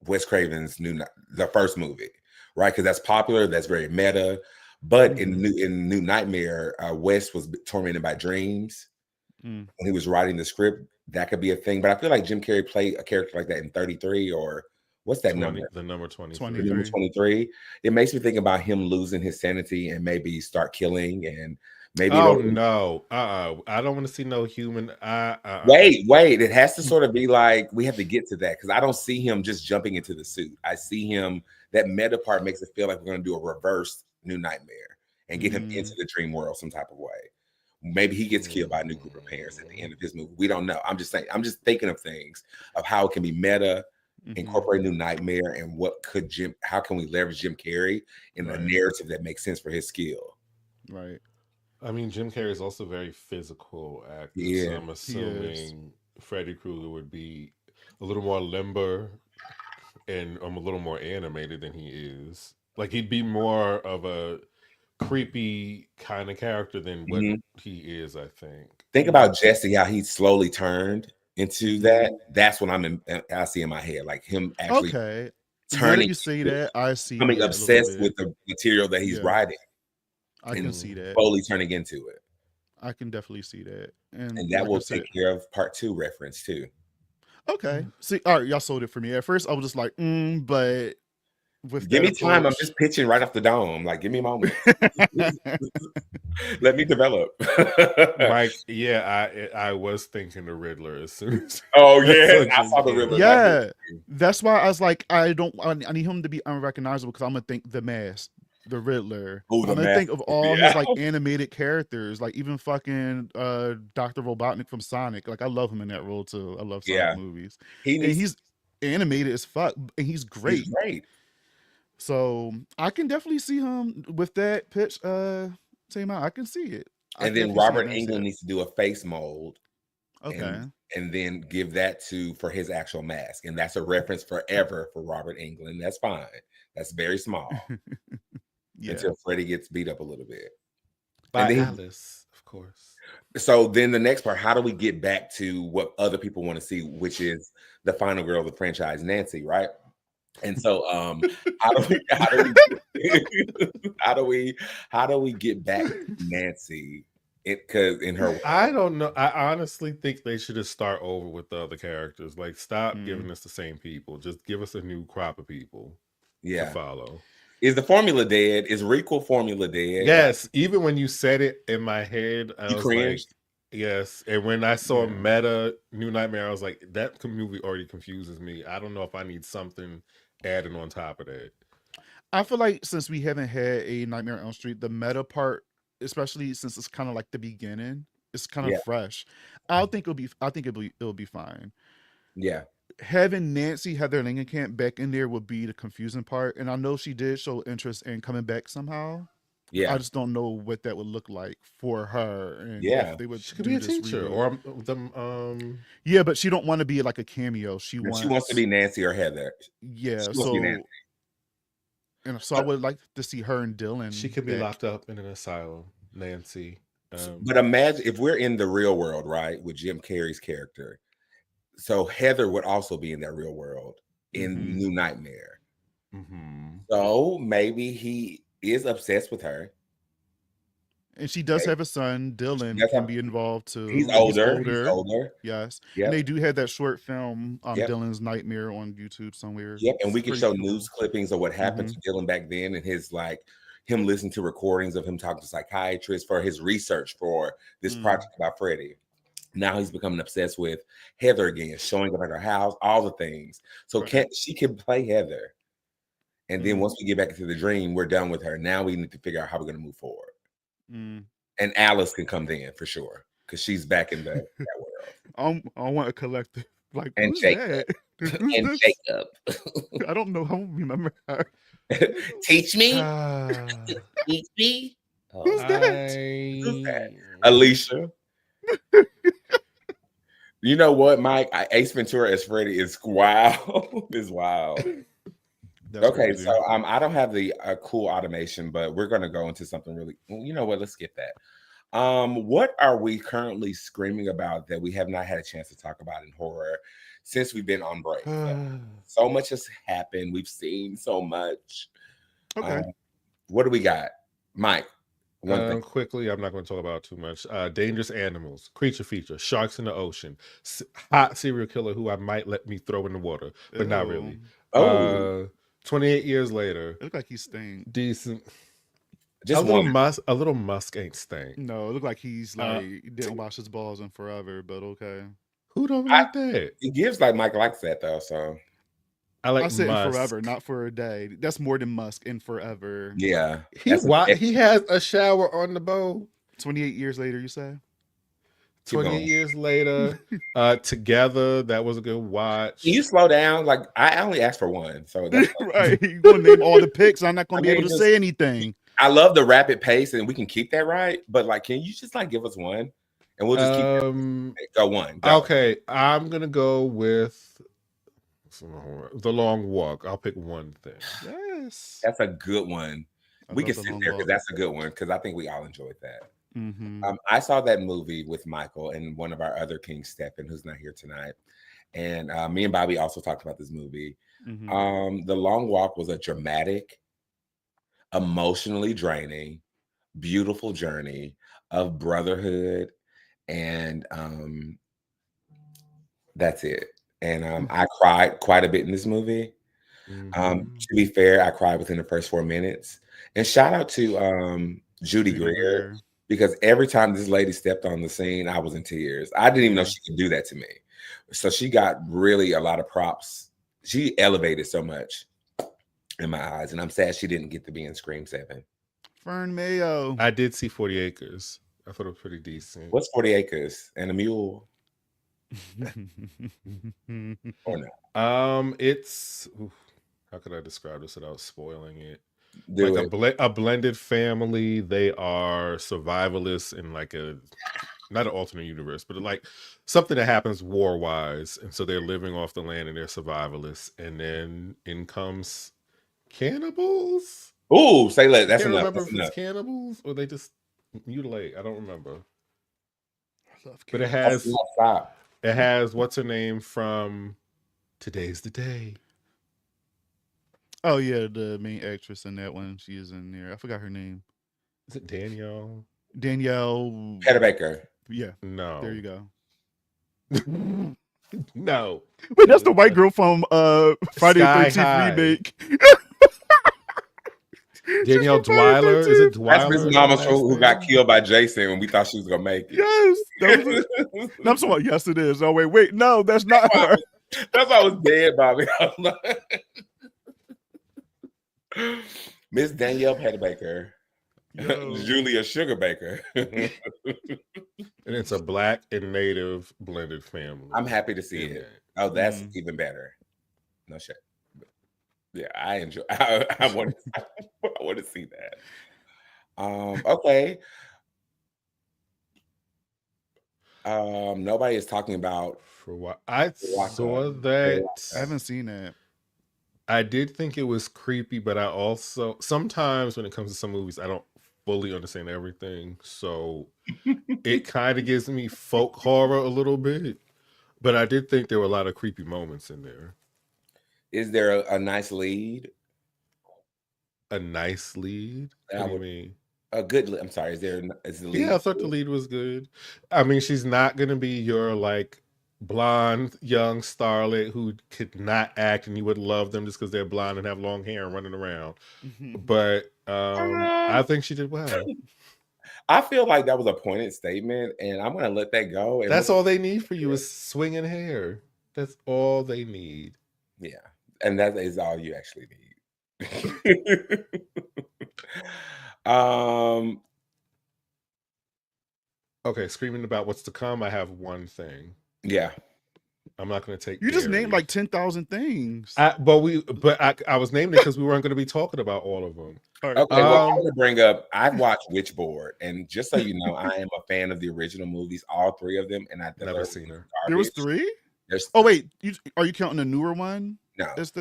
Wes Craven's the first movie, right? Because that's popular, that's very meta. But in New Nightmare, Wes was tormented by dreams when he was writing the script. That could be a thing. But I feel like Jim Carrey played a character like that in 33 or what's that 20, number? The number 23. 23. Number 23. It makes me think about him losing his sanity and maybe start killing and maybe. Oh no! I don't want to see no human. Wait! It has to sort of be like we have to get to that because I don't see him just jumping into the suit. I see him. That meta part makes it feel like we're going to do a reverse New Nightmare and get him into the dream world some type of way. Maybe he gets killed by a new group of parents at the end of his movie. We don't know. I'm just saying. I'm just thinking of things of how it can be meta, incorporate New Nightmare, and how can we leverage Jim Carrey in a narrative that makes sense for his skill. Right. I mean, Jim Carrey is also a very physical actor. Yeah, so I'm assuming Freddy Krueger would be a little more limber and a little more animated than he is. Like he'd be more of a creepy kind of character than what he is, I think. Think about Jesse, how he slowly turned into that. That's what I see in my head, like him actually turning. You say that, I see. Becoming obsessed with the material that he's writing. I can see that. Slowly turning into it. I can definitely see that. And that like will take care of part 2 reference too. Okay. See, all right, y'all sold it for me. At first, I was just like, but give me time. I'm just pitching right off the dome. Like, give me a moment. Let me develop. Mike, I was thinking the Riddler as soon as. Oh yeah, I saw the Riddler. Yeah, that's why I was like, I need him to be unrecognizable because I'm gonna think the Mask, the Riddler. I'm gonna think of all his like animated characters, like even fucking Dr. Robotnik from Sonic. Like I love him in that role too. I love Sonic movies. He's animated as fuck, and he's great. He's great. So I can definitely see him with that pitch. Same out. I can see it. And then Robert Englund needs to do a face mold. Okay. And then give that for his actual mask. And that's a reference forever for Robert Englund. That's fine. That's very small. Yeah. until Freddie gets beat up a little bit. By And then Alice, of course. so then the next part, how do we get back to what other people want to see, which is the final girl of the franchise, Nancy, right? And so how do we how do we get back to Nancy? Because in her I don't know. I honestly think they should just start over with the other characters. Like, stop Mm. giving us the same people. Just give us a new crop of people to yeah. follow. Is the formula dead? Is Requel formula dead? Yes, even when you said it in my head, I You was cringed? like, yes. And when I saw Yeah. Meta New Nightmare, I was like, that movie already confuses me. I don't know if I need something added on top of that. I feel like since we haven't had a Nightmare on Elm Street, the meta part, especially since it's kind of like the beginning, it's kind of Yeah. fresh. I think it'll be fine. Yeah. Having Nancy Heather Langenkamp back in there would be the confusing part, and I know she did show interest in coming back somehow. Yeah. I just don't know what that would look like for her, and Yeah. if they would She could do be a this teacher, reboot. or the Yeah, but she don't want to be like a cameo. She And wants she wants to be Nancy or Heather. yeah. She wants to be Nancy. So I would like to see her and Dylan. she could be back. locked up in an asylum. Nancy. But imagine if we're in the real world, right, with Jim Carrey's character. So Heather would also be in that real world in Mhm. New Nightmare. Mhm. So maybe he is obsessed with her. And she does Okay. have a son. Dylan does can have- be involved too. He's older. He's older. Yes. Yep. And they do have that short film, Yep. Dylan's Nightmare, on YouTube somewhere. Yep. And we It's can pretty show cool. news clippings of what happened to Dylan back then and his him listening to recordings of him talking to psychiatrists for his research for this project about Freddie. Now he's becoming obsessed with Heather again, showing up at her house, all the things. So Right. she can play Heather. And then once we get back into the dream, we're done with her. Now we need to figure out how we're going to move forward. And Alice can come then for sure, because she's back in that world. I want a collective. Like, And who's Jacob. that? And This- Jacob. I don't know. I don't remember her. Teach me. Ah, Teach me. Who's that? Who's that? Alicia. You know what, Mike? Ace Ventura as Freddy is wild. Is wild. That's Okay, crazy. so I don't have the cool automation, but we're gonna go into something really. You know what? Let's get that. What are we currently screaming about that we have not had a chance to talk about in horror since we've been on break? So much has happened. We've seen so much. Okay. What do we got, Mike? One thing. Quickly, I'm not going to talk about too much. Dangerous animals, creature feature, sharks in the ocean, hot serial killer who I might let me throw in the water, but not really. Oh. 28 years later, It looked like he stank. decent. Just a little musk ain't stank. No, it looked like he's like he didn't wash his balls in forever, but okay. Who don't like that? It gives like Mike likes that though, so I like I said in musk. forever, not for a day. That's more than musk in forever. yeah. He has a shower on the boat. 28 years later, you say? 28 years later, together. That was a good watch. Can you slow down? Like I only asked for one, so that's Right. You're gonna name all the picks. I'm not gonna be able to just say anything. I love the rapid pace, and we can keep that right. But like, can you just like give us one, and we'll just keep go one. Go. Okay, I'm gonna go with The Long Walk. I'll pick one thing. Yes, that's a good one. We can The sit Long there Walk. because that's a good one because I think we all enjoyed that. Mm-hmm. I saw that movie with Michael and one of our other Kingz, Stephen, who's not here tonight, and me and Bobby also talked about this movie. Mm-hmm. The Long Walk was a dramatic, emotionally draining, beautiful journey of brotherhood, and that's it. And I cried quite a bit in this movie. To be fair, I cried within the first 4 minutes. And shout out to Judy Greer, because every time this lady stepped on the scene, I was in tears. I didn't even know she could do that to me. So she got really a lot of props. She elevated so much in my eyes, and I'm sad she didn't get to be in Scream 7. Fern Mayo. I did see 40 Acres. I thought it was pretty decent. What's 40 Acres and a Mule? Or not? It's how could I describe this without spoiling it? Do like a blended family. They are survivalists in like not an alternate universe, but like something that happens war wise, and so they're living off the land and they're survivalists, and then in comes cannibals. Ooh, say less. I That's can't enough. remember That's if it's enough. cannibals or they just mutilate. I don't remember. I love But it cannibals. That's enough. Stop. has what's her name from Today's the Day. Oh yeah, the main actress in that one. She is in there. I forgot her name. Is it Danielle? Danielle. Peter Baker. Yeah, there No. you go. No. Wait, that's the white girl from Friday the Sky 13th High. remake. She's Danielle from Friday the Dwyler. Is it 13th. That's Miss Dwyler? Is her Mama last who got name? killed by Jason when we thought she was gonna make it. Yes, that was it. No, I'm sorry. Yes, it is. Oh wait, no, that's not her. That's why I was dead, Bobby. Miss Danielle Peter Baker. Yo. Julia Sugar Baker. And it's a black and native blended family. I'm happy to see in it. that. Oh, that's even better. No shit. Yeah, I enjoy. I want. I want to see that. Okay. Nobody is talking about. For what I Waka. saw that. I haven't seen that. I did think it was creepy, but I also sometimes when it comes to some movies, I don't fully understand everything. So it kind of gives me folk horror a little bit. But I did think there were a lot of creepy moments in there. Is there a nice lead? A nice lead? What do you mean? A good. I'm sorry. Is the lead? Yeah, I thought the lead was good. I mean, she's not gonna be your like blonde young starlet who could not act and you would love them just because they're blonde and have long hair and running around. But I think she did well. I feel like that was a pointed statement, and I'm gonna let that go. And That's all they need for you is swinging hair. That's all they need. Yeah, and that is all you actually need. Okay, screaming about what's to come. I have one thing. Yeah, I'm not going to take. You just Dairy. named like 10,000 things. I was naming it because we weren't going to be talking about all of them. Right. Okay, well, I want to bring up. I've watched Witchboard, and just so you know, I am a fan of the original movies, all three of them, and I've never seen her. There was three. There's wait, are you counting the newer one? No, it's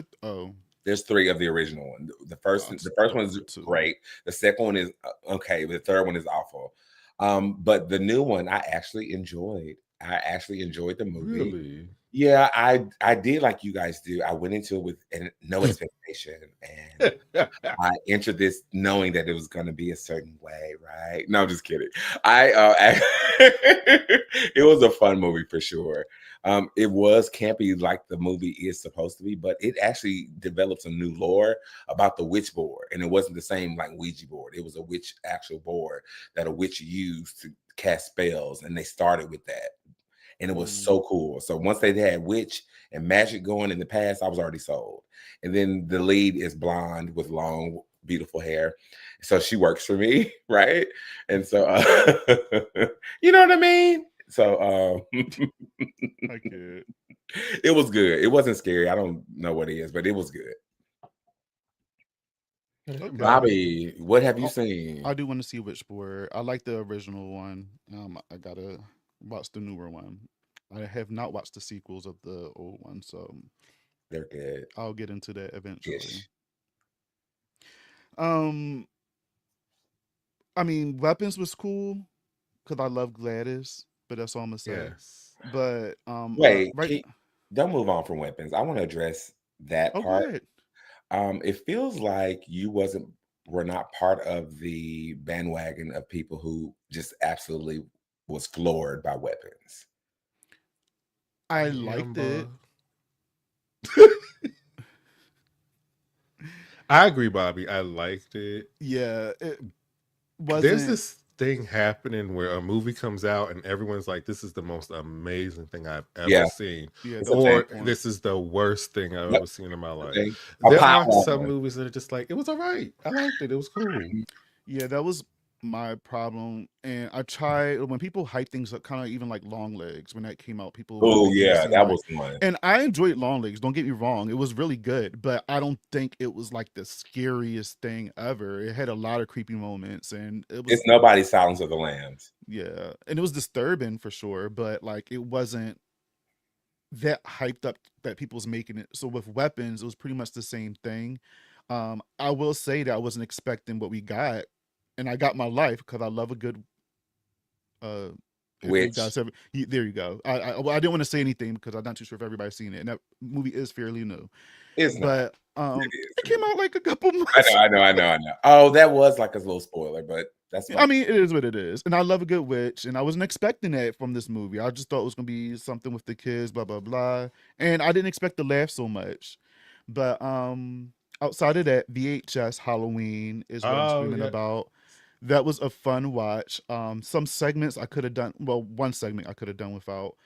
There's three of the original one. The first one is great. The second one is okay, but the third one is awful. But the new one I actually enjoyed. I actually enjoyed the movie. Really? Yeah, I did like you guys do. I went into it with no expectation, and I entered this knowing that it was going to be a certain way, right? No, I'm just kidding. It was a fun movie for sure. It was campy like the movie is supposed to be, but it actually developed some new lore about the witch board, and it wasn't the same like Ouija board. It was a witch actual board that a witch used to cast spells, and they started with that. And it was so cool. So once they had witch and magic going in the past, I was already sold. And then the lead is blonde with long, beautiful hair. So she works for me, right? And so, you know what I mean? So I could. It was good. It wasn't scary. I don't know what it is, but it was good. Okay. Bobby, what have you seen? I do want to see Witchboard. I like the original one. I gotta watch the newer one. I have not watched the sequels of the old one, so they're good. I'll get into that eventually. Ish. I mean, Weapons was cool because I love Gladys, but that's all I'm gonna say. Yes. But wait, don't move on from Weapons. I want to address that part. Go ahead. It feels like you were not part of the bandwagon of people who just absolutely was floored by Weapons. I liked it. I agree, Bobby. I liked it. Yeah, it wasn't. There's this thing happening where a movie comes out and everyone's like, "This is the most amazing thing I've ever seen," or "This is the worst thing I've ever seen in my life." There are some movies that are just like, "It was all right. I liked it. It was cool." Yeah, that was my problem. And I tried when people hype things up, kind of even like Long Legs when that came out. People, that was one. And I enjoyed Long Legs. Don't get me wrong; it was really good, but I don't think it was like the scariest thing ever. It had a lot of creepy moments, and it's nobody's Silence of the Lambs. Yeah, and it was disturbing for sure, but like it wasn't that hyped up that people's making it. So with Weapons, it was pretty much the same thing. I will say that I wasn't expecting what we got, and I got my life because I love a good uh if you guys Which have there you go. Well, I didn't want to say anything because I'm not too sure if everybody's seen it, and that movie is fairly new. is not. But It it is. came out like a couple I months. know, I know, I know, I know. Oh, that was like a little spoiler, but that's I fine. mean, it is what it is, and I love a good witch, and I wasn't expecting that from this movie. I just thought it was gonna be something with the kids, blah blah blah, and I didn't expect to laugh so much. But outside of that, VHS Halloween is what I'm Oh screaming yeah. about. That was a fun watch. Some segments I could have done. Well, one segment I could have done without,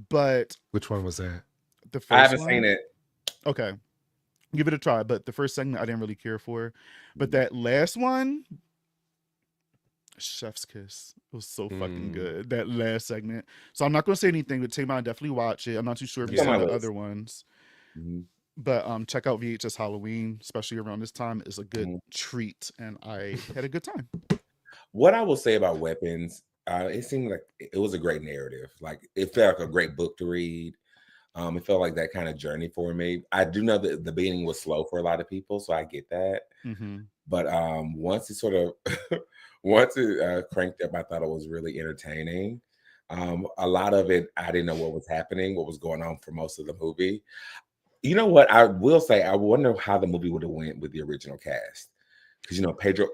but Which one was that? the I first haven't seen one, it. okay, give it a try. But the first segment I didn't really care for. But that last one, chef's kiss. It was so fucking Mm, good. That last segment. So I'm not gonna say anything, but Tamar, definitely watch it. I'm not too sure if you've It's on seen my yeah. the list. other ones. Mhm, But check out VHS Halloween, especially around this time, is a good mhm. treat, and I had a good time. What I will say about Weapons, it seemed like it was a great narrative. Like it felt like a great book to read. It felt like that kind of journey for me. I do know that the beginning was slow for a lot of people, so I get that. Mm-hmm. But once it sort of once it cranked up, I thought it was really entertaining. A lot of it, I didn't know what was happening, what was going on for most of the movie. You know what? I will say, I wonder how the movie would have went with the original cast, because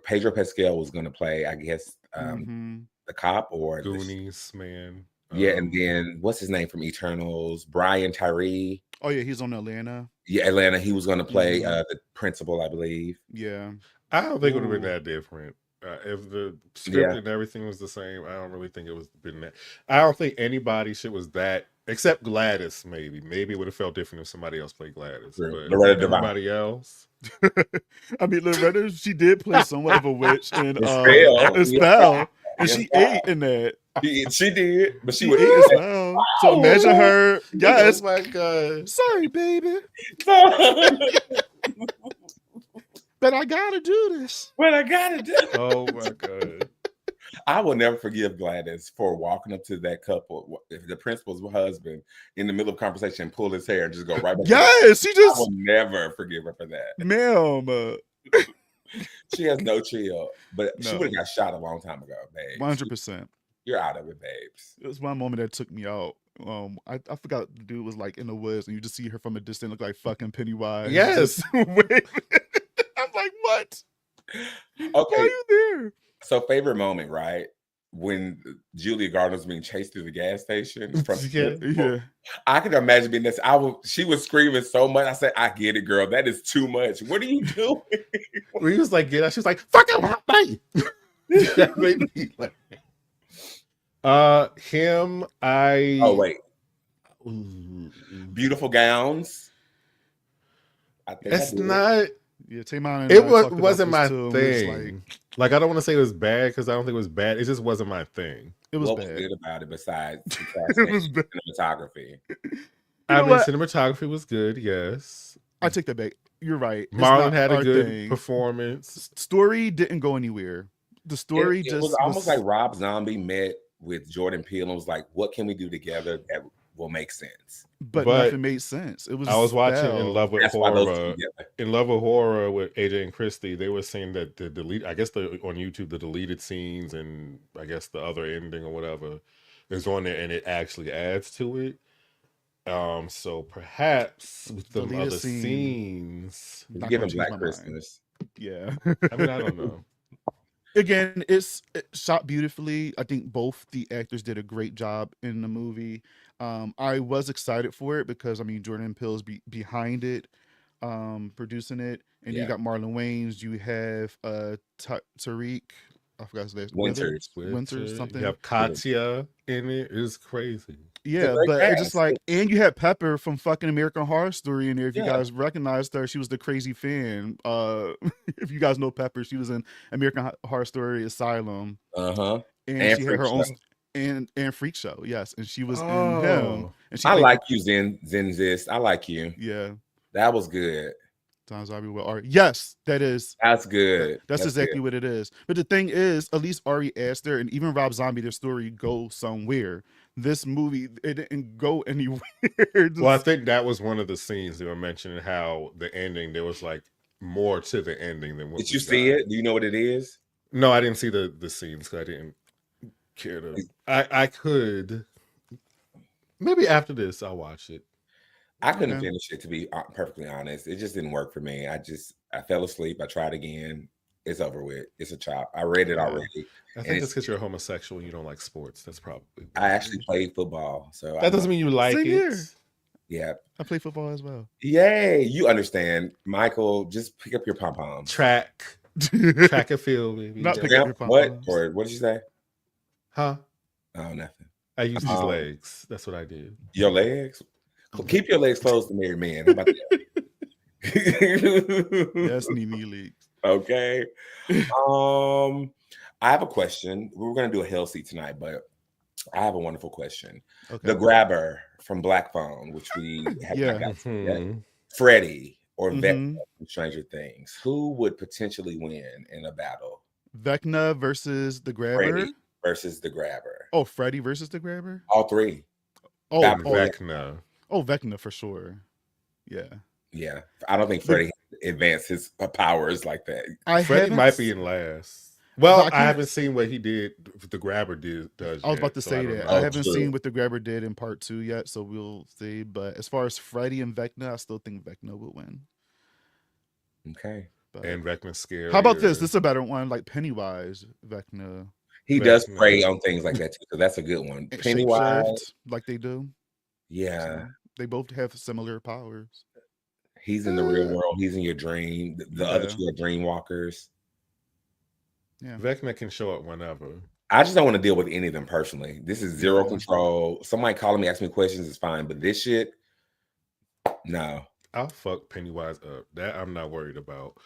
Pedro Pascal was going to play, I guess, Mm-hmm. the cop or the Goonies, man. yeah, and then what's his name from Eternals? Brian Tyree. Oh yeah, he's on Atlanta. Yeah, Atlanta. He was going to play Mm-hmm. the principal, I believe. Yeah. I don't think it would have been Ooh. that different. If the script Yeah, and everything was the same, I don't really think it was been that. I don't think anybody's shit was that, except Gladys. Maybe it would have felt different if somebody else played Gladys, true. but Loretta Devine. everybody else. I mean, Loretta, she did play somewhat of a witch in Estelle. a Yeah, spell, and yes, she ate in that. she did, but she She would ate eat as that. well. So Oh, imagine her. Oh Yes. my god! Sorry, baby, but I gotta do this. what I gotta do. Oh my god! I will never forgive Gladys for walking up to that couple, if the principal's husband, in the middle of conversation, pull his hair and just go right back. Yes, she I just, will never forgive her for that. ma'am. She has no chill, but she No, would have got shot a long time ago, babe. 100%. You're out of it, babes. It was one moment that took me out. I forgot the dude was like in the woods, and you just see her from a distance, look like fucking Pennywise. Yes. Just waving. I'm like, what? Why are Okay, you there? so favorite moment, right? When Julia Gardner's being chased through the gas station from Yeah. Yeah. I can imagine being this. She was screaming so much. I said, I get it, girl. That is too much. What are you doing? When he was like, "Get out," she was like, "Fucking me." That made me laugh. Him, I. Oh, wait. Ooh. Beautiful gowns. I think It's I did. not. Yeah, Tamon and It I talked about wasn't this my too, and we was thing. Like, I don't want to say it was bad because I don't think it was bad. It just wasn't my thing. it was What was bad. good about it besides the It was casting bad. and cinematography? I know mean, what? cinematography was good. Yes, I take that back. You're right. It's Marlon not had a our good thing. performance. Story didn't go anywhere. The story It just was almost like Rob Zombie met with Jordan Peele and was like, what can we do together that will make sense? but But nothing made sense. It was I was watching In spell. Love with That's why those two Horror. together. In Love with Horror with AJ and Christy, they were saying that I guess on YouTube, the deleted scenes and I guess the other ending or whatever is on there and it actually adds to it. So perhaps with the Deleted other scene. scenes, It's Not giving gonna change Black my mind. Christmas. Yeah. I mean, I don't know. Again, it's shot beautifully. I think both the actors did a great job in the movie. I was excited for it because I mean Jordan Peele's behind it, producing it, and you Yeah. got Marlon Wayans. You have Tariq. I forgot his name. Winters. Winters, You something. have Katya in it. It's crazy. Yeah, great but it's just cast. like, and you had Pepper from fucking American Horror Story in there. If you Yeah. guys recognized her, she was the crazy fan. If you guys know Pepper, she was in American Horror Story Asylum, Uh-huh. and she had Freak her own Show. and Freak Show, yes, and she was in him, Oh, and she I played like you, Zenzist. I like you. yeah. That was good. Times Ari with Ari. Yes, that is. That's good. That's exactly what it is. But the thing is, at least Ari Aster and even Rob Zombie, their story go somewhere. This movie, it didn't go anywhere. well, I think that was one of the scenes they were mentioning how the ending there was like more to the ending than what Did we you see got. it? Do you know what it is? No, I didn't see the scenes because I didn't care to. I could maybe after this I'll watch it. I couldn't Okay. finish it, to be perfectly honest. It just didn't work for me. I fell asleep. I tried again. It's over with. It's a chop. I read it Yeah. already, I and think it's because you're homosexual and you don't like sports. That's probably what I it actually is. played football, so That doesn't mean you like Same it. here. Yeah. I play football as well. Yay! You understand, Michael? Just pick up your pom poms. Track and field, maybe. Not yeah. pick up your What? pom-poms. Or what did you say? Huh? Oh, nothing. I use these legs. That's what I do. Your legs. Keep your legs closed to married men. How about that? Yes, Nene leagues. Okay. I have a question. We were going to do a hell seat tonight, but I have a wonderful question. Okay. The grabber from Black Phone, which we have not got to yet. Mhm. Freddie or Vecna Mhm. from Stranger Things. Who would potentially win in a battle? Vecna versus the grabber. Freddie versus the grabber. Oh, Freddy versus the grabber. All three. Oh, Battle oh, Royale. Vecna. oh, Vecna for sure. Yeah. Yeah. I don't think Freddie advanced his powers like that. Freddie might be in last. Well, I haven't seen what he did. The grabber does. I was about to say that. know. I haven't True. seen what the grabber did in part 2 yet, so we'll see. But as far as Freddy and Vecna, I still think Vecna would win. Okay. But And Vecna's scary. how about this? This is a better one, like Pennywise, Vecna. He does prey on things like that too, so that's a good one. Pennywise, Shapeshift, like they do. yeah. So they both have similar powers. He's in the real world. He's in your dream. The other two are dream walkers. Yeah. Vecna can show up whenever. I just don't want to deal with any of them personally. This is zero control. Somebody calling me, asking me questions is fine, but this shit, no. I'll fuck Pennywise up. That I'm not worried about.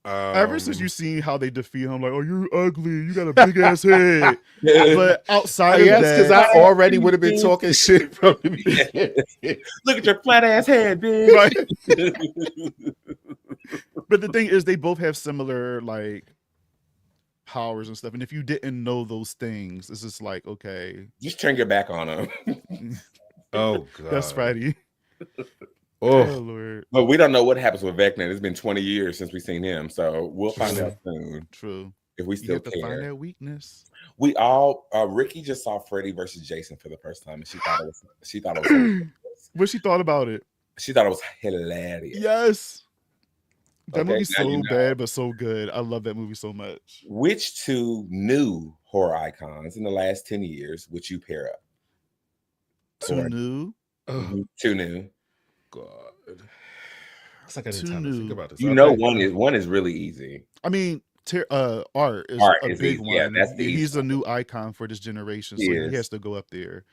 Ever since you seen how they defeat him, like, oh, you're ugly, you got a big ass head. But outside of that, because I already would have been talking shit from the beginning. Look at your flat ass head, bitch. Right. But the thing is, they both have similar like powers and stuff. And if you didn't know those things, it's just like, okay, just turn your back on them. Oh god, that's Freddy. Oh Lord. But we don't know what happens with Vecna. It's been 20 years since we've seen him, so we'll find out soon. True. If we still have to care. find that weakness. We all Ricky just saw Freddy versus Jason for the first time, and she thought it was What she thought about it? She thought it was hilarious. Yes. That Okay, movie's now so you know. bad but so good. I love that movie so much. Which two new horror icons in the last 10 years would you pair up? Two new. Two new. God. It's like I didn't Too time to think new. about this. You know, one is really easy. I mean, Art is Art a is big easy. one. Yeah, that's the easy He's a new icon for this generation, He so is. he has to go up there.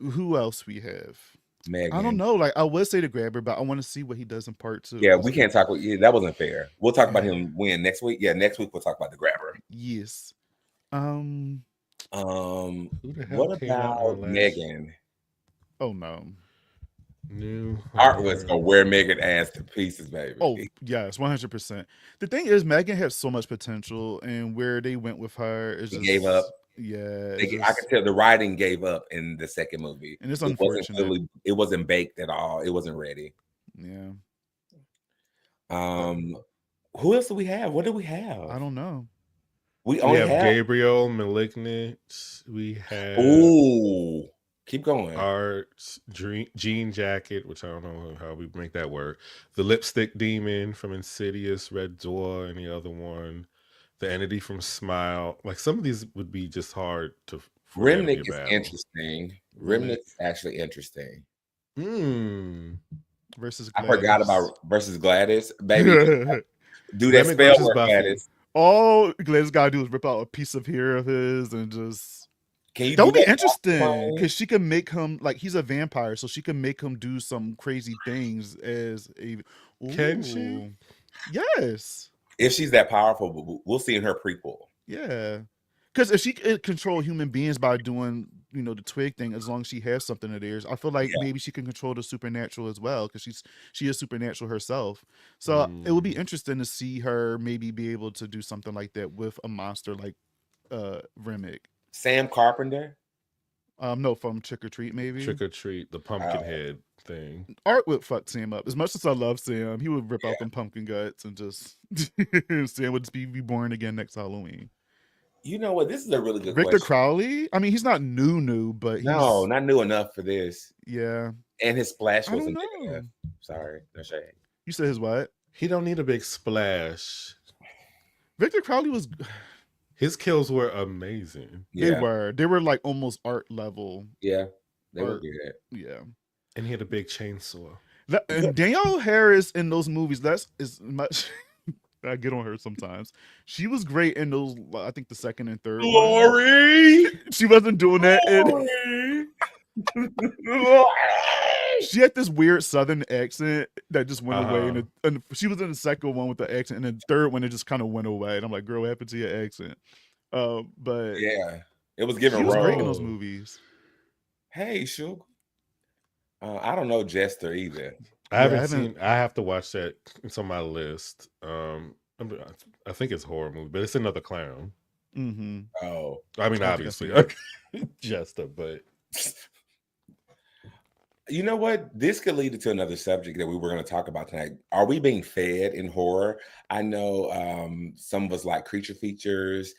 Who else we have? Megan. I don't know. Like, I would say the grabber, but I want to see what he does in part 2. Yeah, we can't talk. That wasn't fair. We'll talk about him when next week. Yeah, next week we'll talk about the grabber. Yes. Who the hell What came out about on last- Megan? Oh no. New Art was gonna wear Megan ass to pieces, baby. Oh yes, 100%. The thing is, Megan had so much potential, and where they went with her is just gave up. Yeah, I could tell the writing gave up in the second movie, and it's It unfortunate. it wasn't baked at all. It wasn't ready. Yeah. Who else do we have? What do we have? I don't know. We only have have Gabriel, Malignant. We have Ooh, keep going. Art, Jean Jacket, which I don't know how we make that work. The Lipstick Demon from Insidious, Red Door, and the other one. The Entity from Smile. Like some of these would be just hard to. Remnick is interesting. Remnick's actually interesting. Versus Gladys. I forgot about versus Gladys, baby. Do that spell work, Gladys. All Gladys gotta do is rip out a piece of hair of his and just. Can you? That would be interesting because she can make him like he's a vampire, so she can make him do some crazy things as a. Ooh. Can she? Yes. If she's that powerful, we'll see in her prequel. Yeah, because if she could control human beings by doing, the twig thing, as long as she has something of theirs, I feel like maybe she can control the supernatural as well, because she is supernatural herself. So it would be interesting to see her maybe be able to do something like that with a monster like Remick. Sam Carpenter. No, from Trick or Treat, maybe. Trick or Treat, the pumpkin head thing. Art would fuck Sam up. As much as I love Sam, he would rip Yeah. out them pumpkin guts and just Sam would just be born again next Halloween. You know what? This is a really good Victor question. Crowley? I mean, he's not new, but No, he's not new enough for this. yeah. And his splash I don't wasn't big know. enough. Sorry, no shade. You said his what? He don't need a big splash. Victor Crowley was His kills were amazing. Yeah, they were like almost art level. yeah, they were Art. good. Yeah. And he had a big chainsaw. And Danielle Harris in those movies, that's as much I get on her sometimes. She was great in those, I think the second and third one. Glory. She wasn't doing that. She had this weird southern accent that just went away. And she was in the second one with the accent, and the third one it just kind of went away. And I'm like, girl, what happened to your accent? But Yeah, it was she giving was great in role. those movies. Hey, Sugar. I don't know Jester either. I haven't seen. I have to watch that. It's on my list. I think it's a horror movie, but it's another clown. Mm-hmm. Oh, I mean, obviously, Jester, but you know what? This could lead to another subject that we were going to talk about tonight. Are we being fed in horror? I know some of us like creature features,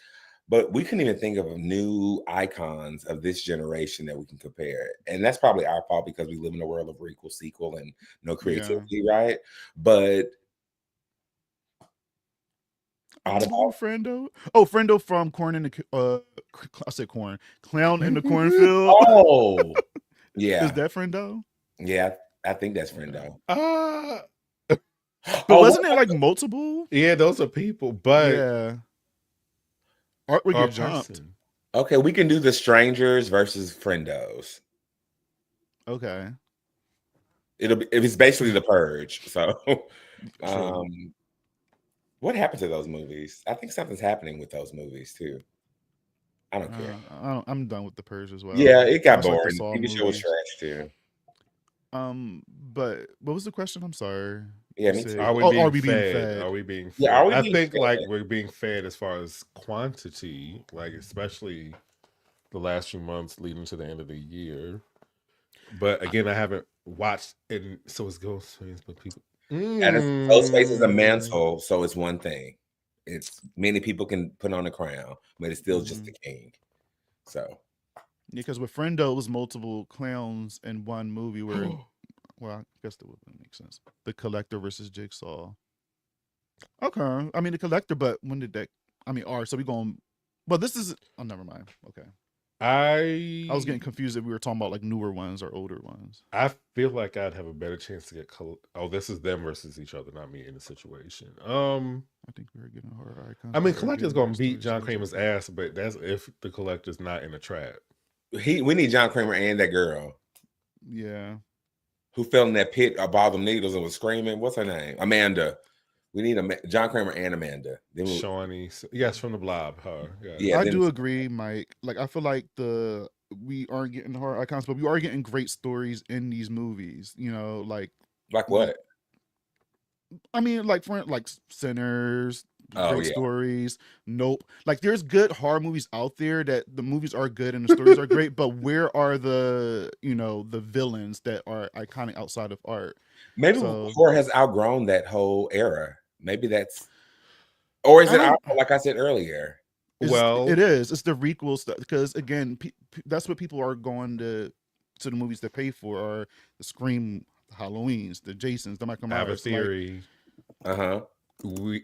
but we couldn't even think of new icons of this generation that we can compare. And that's probably our fault because we live in a world of equal sequel and no creativity, right? But Friendo? Oh, Friendo from Corn in the I said corn. Clown in the Cornfield. Oh, yeah. Is that Friendo? Yeah, I think that's Friendo. But wasn't it like multiple? Yeah, those are people, but yeah. Art would get jumped. Okay, we can do the strangers versus friendos. Okay. It's basically the purge. So what happened to those movies? I think something's happening with those movies too. I don't care. I'm done with the purge as well. Yeah, it got boring. The TV show was trash too. But what was the question? I'm sorry. Yeah, me too. Are we being fed? Are we being fed? Yeah, I think like we're being fed as far as quantity, like especially the last few months leading to the end of the year. But again, I haven't watched it, so it's Ghostface, but people. And Ghostface is a mantle, so it's one thing. It's many people can put on a crown, but it's still just the king. So yeah, because with Friendo it was multiple clowns in one movie where well, I guess that would make sense. The Collector versus Jigsaw. Okay. I mean the Collector, but when did that so we going well this is never mind. Okay. I was getting confused if we were talking about like newer ones or older ones. I feel like I'd have a better chance to get this is them versus each other, not me in the situation. I think we were getting horror icons. I mean, Collector's gonna beat John Kramer's ass, but that's if the Collector's not in a trap. We need John Kramer and that girl. Yeah. Who fell in that pit of all them needles and was screaming. What's her name? Amanda. We need John Kramer and Amanda. Shawnee. Yes, from the Blob. Her. Yeah, I do agree, Mike. Like, I feel like we aren't getting horror icons, but we are getting great stories in these movies. You know, like what? I mean, like Sinners, great stories. Nope. Like, there's good horror movies out there that the movies are good and the stories are great, but where are the villains that are iconic outside of art? Maybe horror has outgrown that whole era. Maybe that's, or is it like I said earlier? It is. It's the requel stuff because again, that's what people are going to the movies to pay for, are the Scream, the Halloweens, the Jasons, the Michael Myers. I have a theory.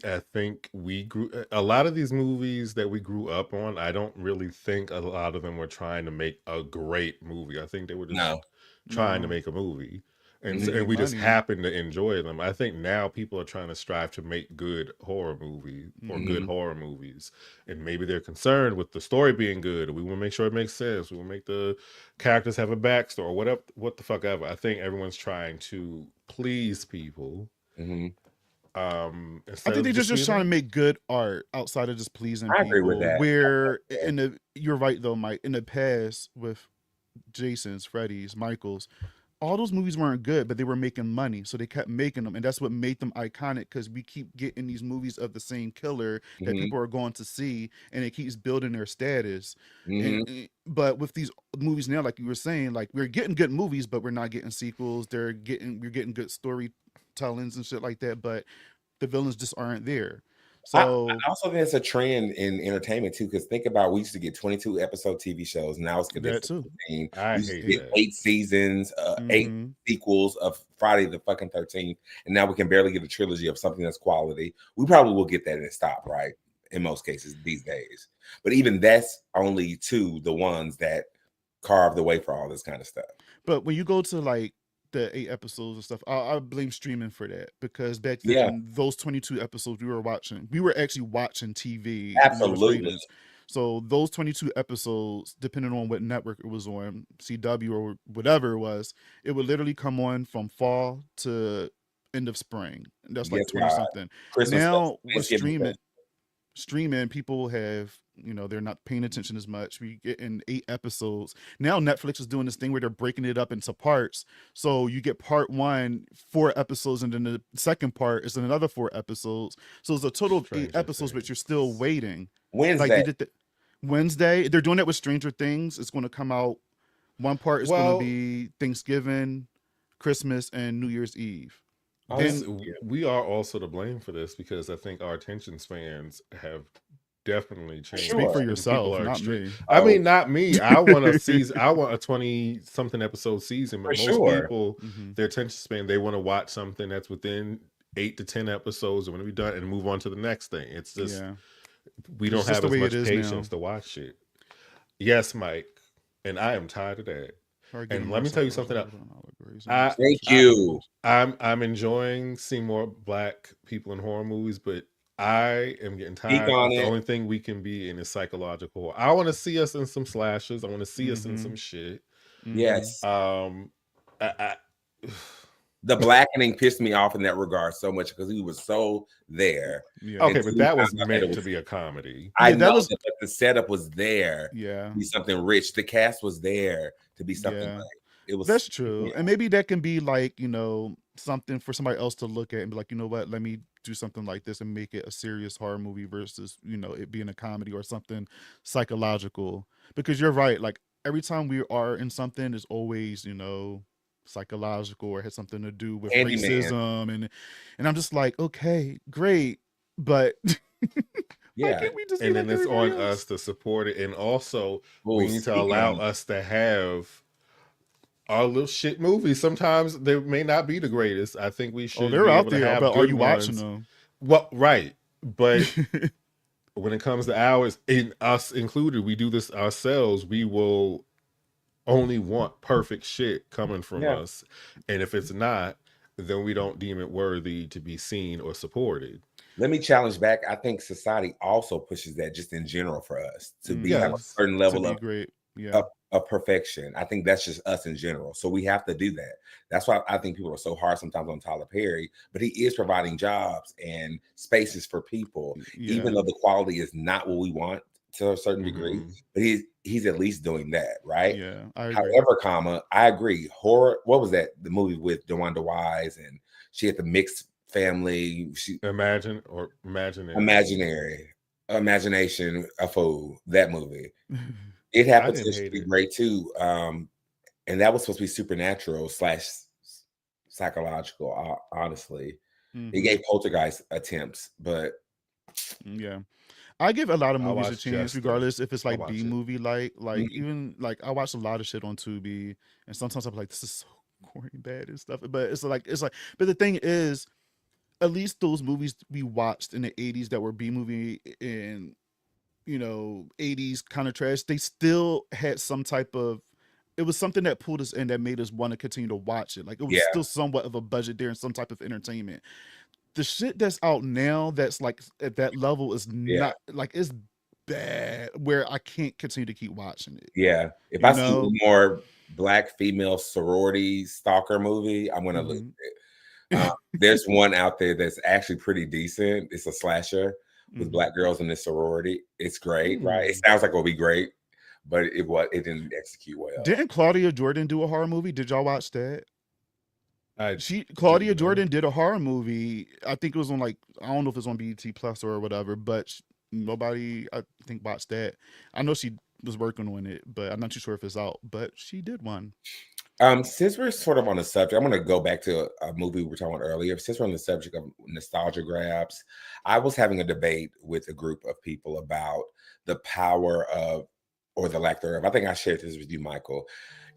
I think we grew a lot of these movies that we grew up on. I don't really think a lot of them were trying to make a great movie. I think they were just trying to make a movie. And we just happen to enjoy them. I think now people are trying to strive to make good horror movies or good horror movies. And maybe they're concerned with the story being good. We want to make sure it makes sense. We want to make the characters have a backstory, what the fuck ever. I think everyone's trying to please people. I think they're just trying to make good art outside of just pleasing people. I agree with that. Where you're right though, Mike, in the past with Jason's, Freddy's, Michael's, all those movies weren't good, but they were making money, so they kept making them, and that's what made them iconic. Because we keep getting these movies of the same killer that Hmm. people are going to see, and it keeps building their status. Hmm. But with these movies now, like you were saying, like we're getting good movies, but we're not getting sequels. We're getting good storytellings and shit like that, but the villains just aren't there. I So also think it's a trend in entertainment too, because think about we used to get 22 episode TV shows, now it's condensed that to too. 15. I We used to hate get that. 8 seasons, 8 Mm-hmm. sequels of Friday the fucking 13th, and now we can barely get a trilogy of something that's quality. We probably will get that and stop, right? In most cases these days. But even that's only the ones that carve the way for all this kind of stuff. But when you go to like the 8 episodes and stuff, I blame streaming for that because back Yeah, then those 22 episodes we were actually watching TV when there was absolutely. ratings. So those 22 episodes, depending on what network it was on, CW or whatever it would literally come on from fall to end of spring. And that's like Yes, 20 God. something. Christmas special, Now with Thanksgiving special. streaming, people have, they're not paying attention as much. We get in 8 episodes. Now Netflix is doing this thing where they're breaking it up into parts. So you get part one, 4 episodes, and then the second part is another 4 episodes. So it's a total of eight Stranger episodes, but you're still Things. waiting. Like they Wednesday. did Wednesday. They're doing that with Stranger Things. It's going to come out. One part is going to Well, be Thanksgiving, Christmas, and New Year's Eve. Oh, this Then we are also to blame for this because I think our attention spans have definitely speak for changed sure. and people yourself, are not extreme. me. I Oh, mean, not me. I want a season. I want a 20 something episode season, for but most sure. people, Mm-hmm. their attention span, they want to watch something that's within 8 to 10 episodes and when we done and move on to the next thing. It's just Yeah. we It's don't just have the as way it much is patience now. to watch it. Yes, Mike, and I am tired of that. Start getting And more let me tell you suckers something else. on allegories and I stuff. Thank I you. I'm enjoying seeing more black people in horror movies, but I am getting Speak tired on of the it. only thing we can be in is psychological horror. I want to see us in some slashes. I want to see us in Mm-hmm. some shit. Mm-hmm. Yes. Um, I The blackening pissed me off in that regard so much because he was so there. Yeah. okay, Until but you that found was out that it meant to was, be a comedy. I Yeah, that know was that, but the setup was there yeah. to be something rich. The cast was there to be something Yeah. great. It was, That's true. yeah. And maybe that can be like, something for somebody else to look at and be like, you know what, let me do something like this and make it a serious horror movie versus, it being a comedy or something psychological. Because you're right, like every time we are in something is always, psychological or has something to do with Candyman. racism and I'm just like, okay, great. But why Yeah. can't we just be And then like it's everybody on us else? to support it. And also Oh, we need to speaking allow on, us to have our little shit movies. Sometimes they may not be the greatest. I think we Oh, should they're be out able to there, have but are good you watching ones. them? Well, right. But when it comes to ours, in us included, we do this ourselves. We will only want perfect shit coming from yeah. us. And if it's not, then we don't deem it worthy to be seen or supported. Let me challenge back. I think society also pushes that just in general for us to be have a Yes. certain To level be of great. Yeah. of perfection. I think that's just us in general. So we have to do that. That's why I think people are so hard sometimes on Tyler Perry, but he is providing jobs and spaces for people, even Yeah. though the quality is not what we want to a certain degree. Mhm. But he's at least doing that, right? Yeah. I agree. However, I agree. Horror. What was that? The movie with DeWanda Wise and she had the mixed family. She Imagine or imaginary. imagination, a fool. That movie. It had I didn't potential to hate be it. great too. And that was supposed to be supernatural / psychological, honestly. It Mhm. gave poltergeist attempts, but Yeah. I give a lot of I'll movies a watch chance, Jester. regardless if it's I'll like B watch it. movie like Mhm. even like I watch a lot of shit on Tubi, and sometimes I'm like, this is so corny bad and stuff. But it's like but the thing is, at least those movies we watched in the 80s that were B movie and 80s kind of trash, they still had some type of it was something that pulled us in that made us want to continue to watch it. Like it was yeah, still somewhat of a budget there and some type of entertainment. The shit that's out now that's like at that level is yeah, not like it's bad where I can't continue to keep watching it. yeah. If You I see know? one more black female sorority stalker movie, I'm gonna lose Mhm. it. There's one out there that's actually pretty decent. It's a slasher with Mhm. black girls in this sorority. It's great, right? It Hmm. sounds like it'll be great, but it didn't execute well. Didn't Claudia Jordan do a horror movie? Did y'all watch that? Claudia didn't know. Jordan did a horror movie. I think it was on like, I don't know if it's on BET Plus or whatever, but nobody I think watched that. I know she was working on it, but I'm not too sure if it's out. But she did one. Since we're sort of on the subject, I'm going to go back to a movie we were talking about earlier. Since we're on the subject of nostalgia grabs, I was having a debate with a group of people about the power of, or the lack thereof. I think I shared this with you, Michael.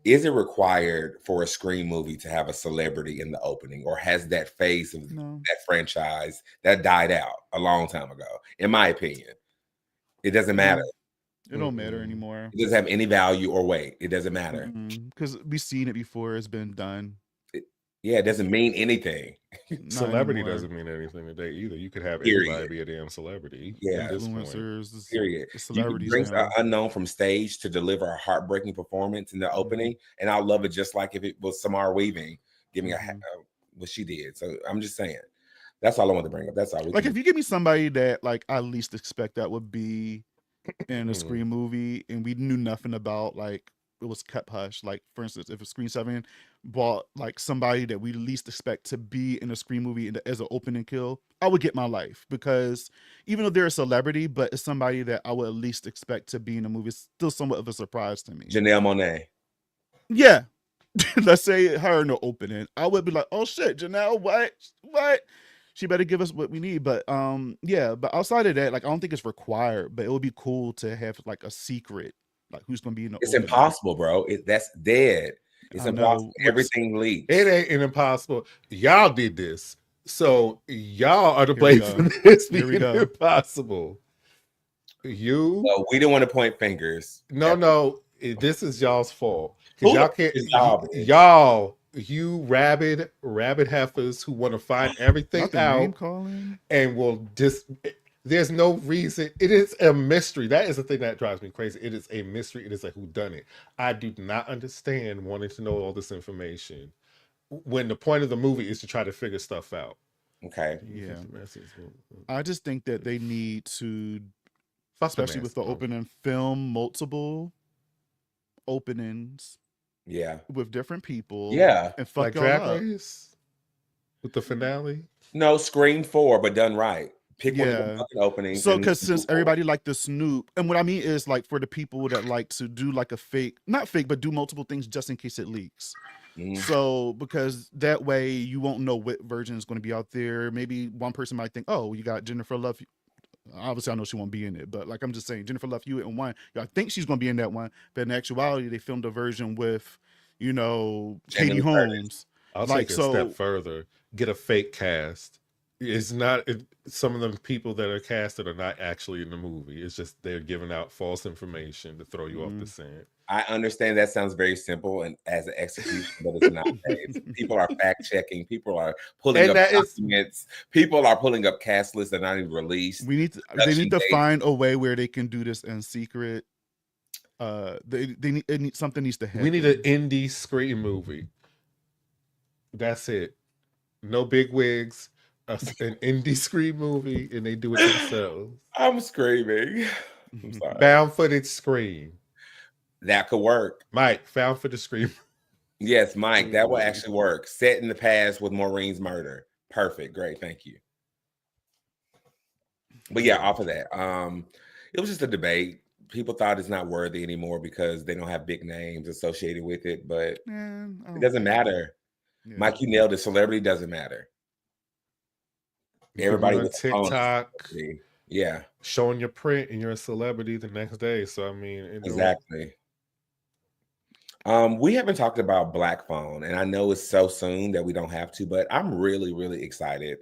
Is it required for a Scream movie to have a celebrity in the opening, or has that phase of that franchise that died out a long time ago? In my opinion, it doesn't matter. It don't matter anymore. It doesn't have any value or weight. It doesn't matter. Because we've seen it before. It's been done. It doesn't mean anything. Celebrity doesn't mean anything today either. You could have anybody be a damn celebrity. Yeah, influencers. Period. Celebrities. You can bring an unknown from stage to deliver a heartbreaking performance in the opening, and I'll love it just like if it was Samara Weaving giving what she did. So I'm just saying, that's all I want to bring up. That's all. Like if you give me somebody that like I least expect that would be in a Scream movie, and we knew nothing about, like it was kept hush. Like for instance, if a Scream 7 bought like somebody that we least expect to be in a Scream movie as an opening kill, I would get my life, because even though they're a celebrity, but it's somebody that I would at least expect to be in a movie. It's still somewhat of a surprise to me. Janelle Monáe. Yeah. Let's say her in the opening, I would be like, oh shit, Janelle, what? She better give us what we need. But yeah, but outside of that, like I don't think it's required, but it would be cool to have like a secret, like who's gonna be in the It's opening. impossible, bro. That's dead. It's impossible. Everything leaks. It ain't an impossible. Y'all did this. So y'all are to blame for this being impossible. You we didn't want to point fingers. No, this is y'all's fault. Because y'all can't you rabid heifers who want to find everything out and will there's no reason. It is a mystery. That is the thing that drives me crazy. It is a mystery. It is a whodunit. I do not understand wanting to know all this information when the point of the movie is to try to figure stuff out. Okay. Yeah. I just think that they need to, especially with the opening, film multiple openings. Yeah. With different people. Yeah. And fuck like Drag Race with the finale. No, Scream 4, but done right. Pick one of the fucking openings. So, because since everybody like the Snoop, and what I mean is like for the people that like to do like a fake, not fake, but do multiple things just in case it leaks. So, because that way you won't know what version is going to be out there. Maybe one person might think, oh, you got Jennifer Love. Obviously, I know she won't be in it, but like I'm just saying, Jennifer Love Hewitt in one. I think she's going to be in that one, but in actuality, they filmed a version with, Katie Holmes. I'll take a step further. Get a fake cast. It's not some of the people that are casted are not actually in the movie. It's just they're giving out false information to throw you off the scent. I understand that sounds very simple and as an execution, but it's not. People are fact checking. People are pulling up documents. People are pulling up cast lists that are not even released. They need to find a way where they can do this in secret. Something needs to happen. We need an indie Scream movie. That's it. No big wigs. An indie Scream movie, and they do it themselves. I'm screaming. I'm sorry. Found footage Scream. That could work. Mike, found footage Scream. Yes, Mike, that will actually work. Set in the past with Maureen's murder. Perfect. Great. Thank you. But yeah, off of that, it was just a debate. People thought it's not worthy anymore because they don't have big names associated with it, but it doesn't matter. Yeah. Mike, you nailed it. Celebrity doesn't matter. Everybody on TikTok, yeah, showing your print and you're a celebrity the next day. So I mean, exactly. We haven't talked about Black Phone, and I know it's so soon that we don't have to, but I'm really, really excited.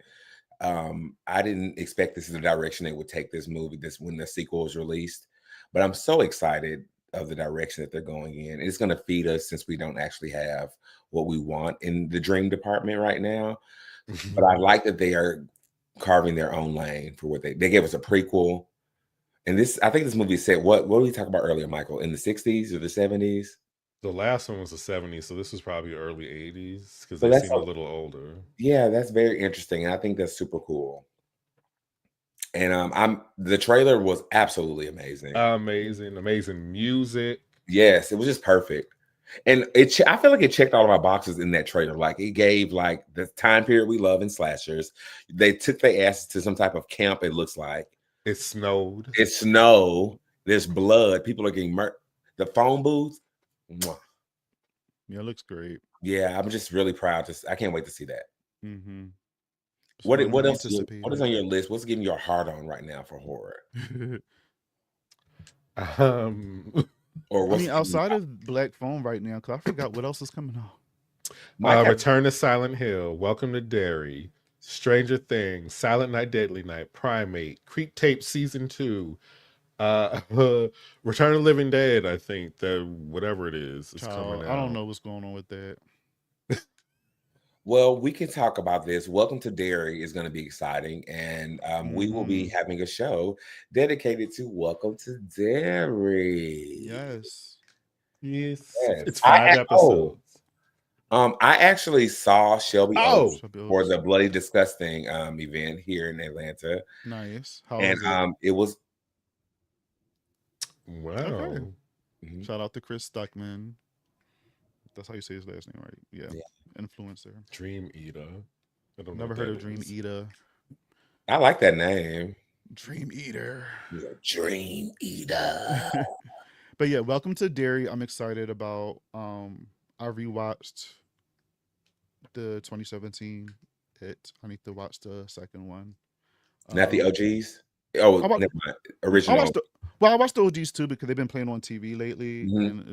I didn't expect this is the direction they would take this movie. When the sequel was released, but I'm so excited of the direction that they're going in. It's going to feed us since we don't actually have what we want in the dream department right now. But I like that they are carving their own lane for what they gave us a prequel. And I think this movie said, what did we talk about earlier, Michael? In the 60s or the 70s? The last one was the 70s, so this was probably early 80s because they seem a little older. Yeah, that's very interesting. And I think that's super cool. And the trailer was absolutely amazing. Amazing music. Yes, it was just perfect. And I feel like it checked all of my boxes in that trailer. Like it gave like the time period we love in slashers. They took their asses to some type of camp, it looks like. It snowed. It's snow. There's blood. People are getting murdered. The phone booth. Mwah. Yeah, it looks great. Yeah, I'm just really proud. I can't wait to see that. Mm-hmm. What else? What is on your list? What's getting your heart on right now for horror? Or I mean, outside of Black Phone right now, because I forgot what else is coming out. Return to Silent Hill, Welcome to Derry, Stranger Things, Silent Night, Deadly Night, Primate, Creep Tape Season 2, Return of the Living Dead, I think, whatever it is coming out. I don't know what's going on with that. Well, we can talk about this. Welcome to Derry is going to be exciting, and we will be having a show dedicated to Welcome to Derry. Yes. It's 5 episodes. I actually saw Shelby Oaks for the Bloody Disgusting event here in Atlanta. Nice. How and was it was wow. Okay. Shout out to Chris Stuckman. That's how you say his last name, right? Yeah. Influencer. Dream Eater. I don't Never heard of Dream Eater. I like that name. Dream Eater. He's a Dream Eater. But yeah, Welcome to Derry. I'm excited about. I rewatched the 2017 It. I need to watch the second one. Not the OGs. Oh, never mind. Original. I watched the OGs too because they've been playing on TV lately, and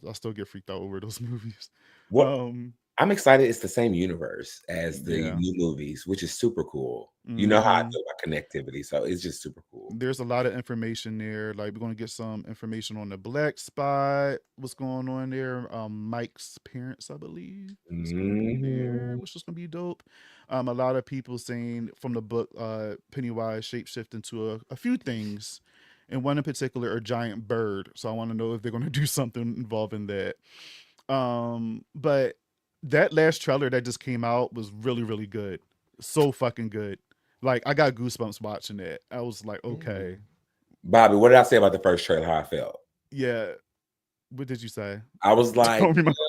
I still get freaked out over those movies. Well, I'm excited. It's the same universe as the new movies, which is super cool. You know how I feel about connectivity, so it's just super cool. There's a lot of information there. Like we're going to get some information on the Black Spot, what's going on there. Mike's parents, I believe, is going to be there, which is going to be dope. A lot of people saying from the book, Pennywise shapeshift into a few things, and one in particular, a giant bird. So I want to know if they're going to do something involving that. But that last trailer that just came out was really, really good. So fucking good. Like I got goosebumps watching that. I was like, okay. Bobby, what did I say about the first trailer? How I felt? Yeah. What did you say? I was like,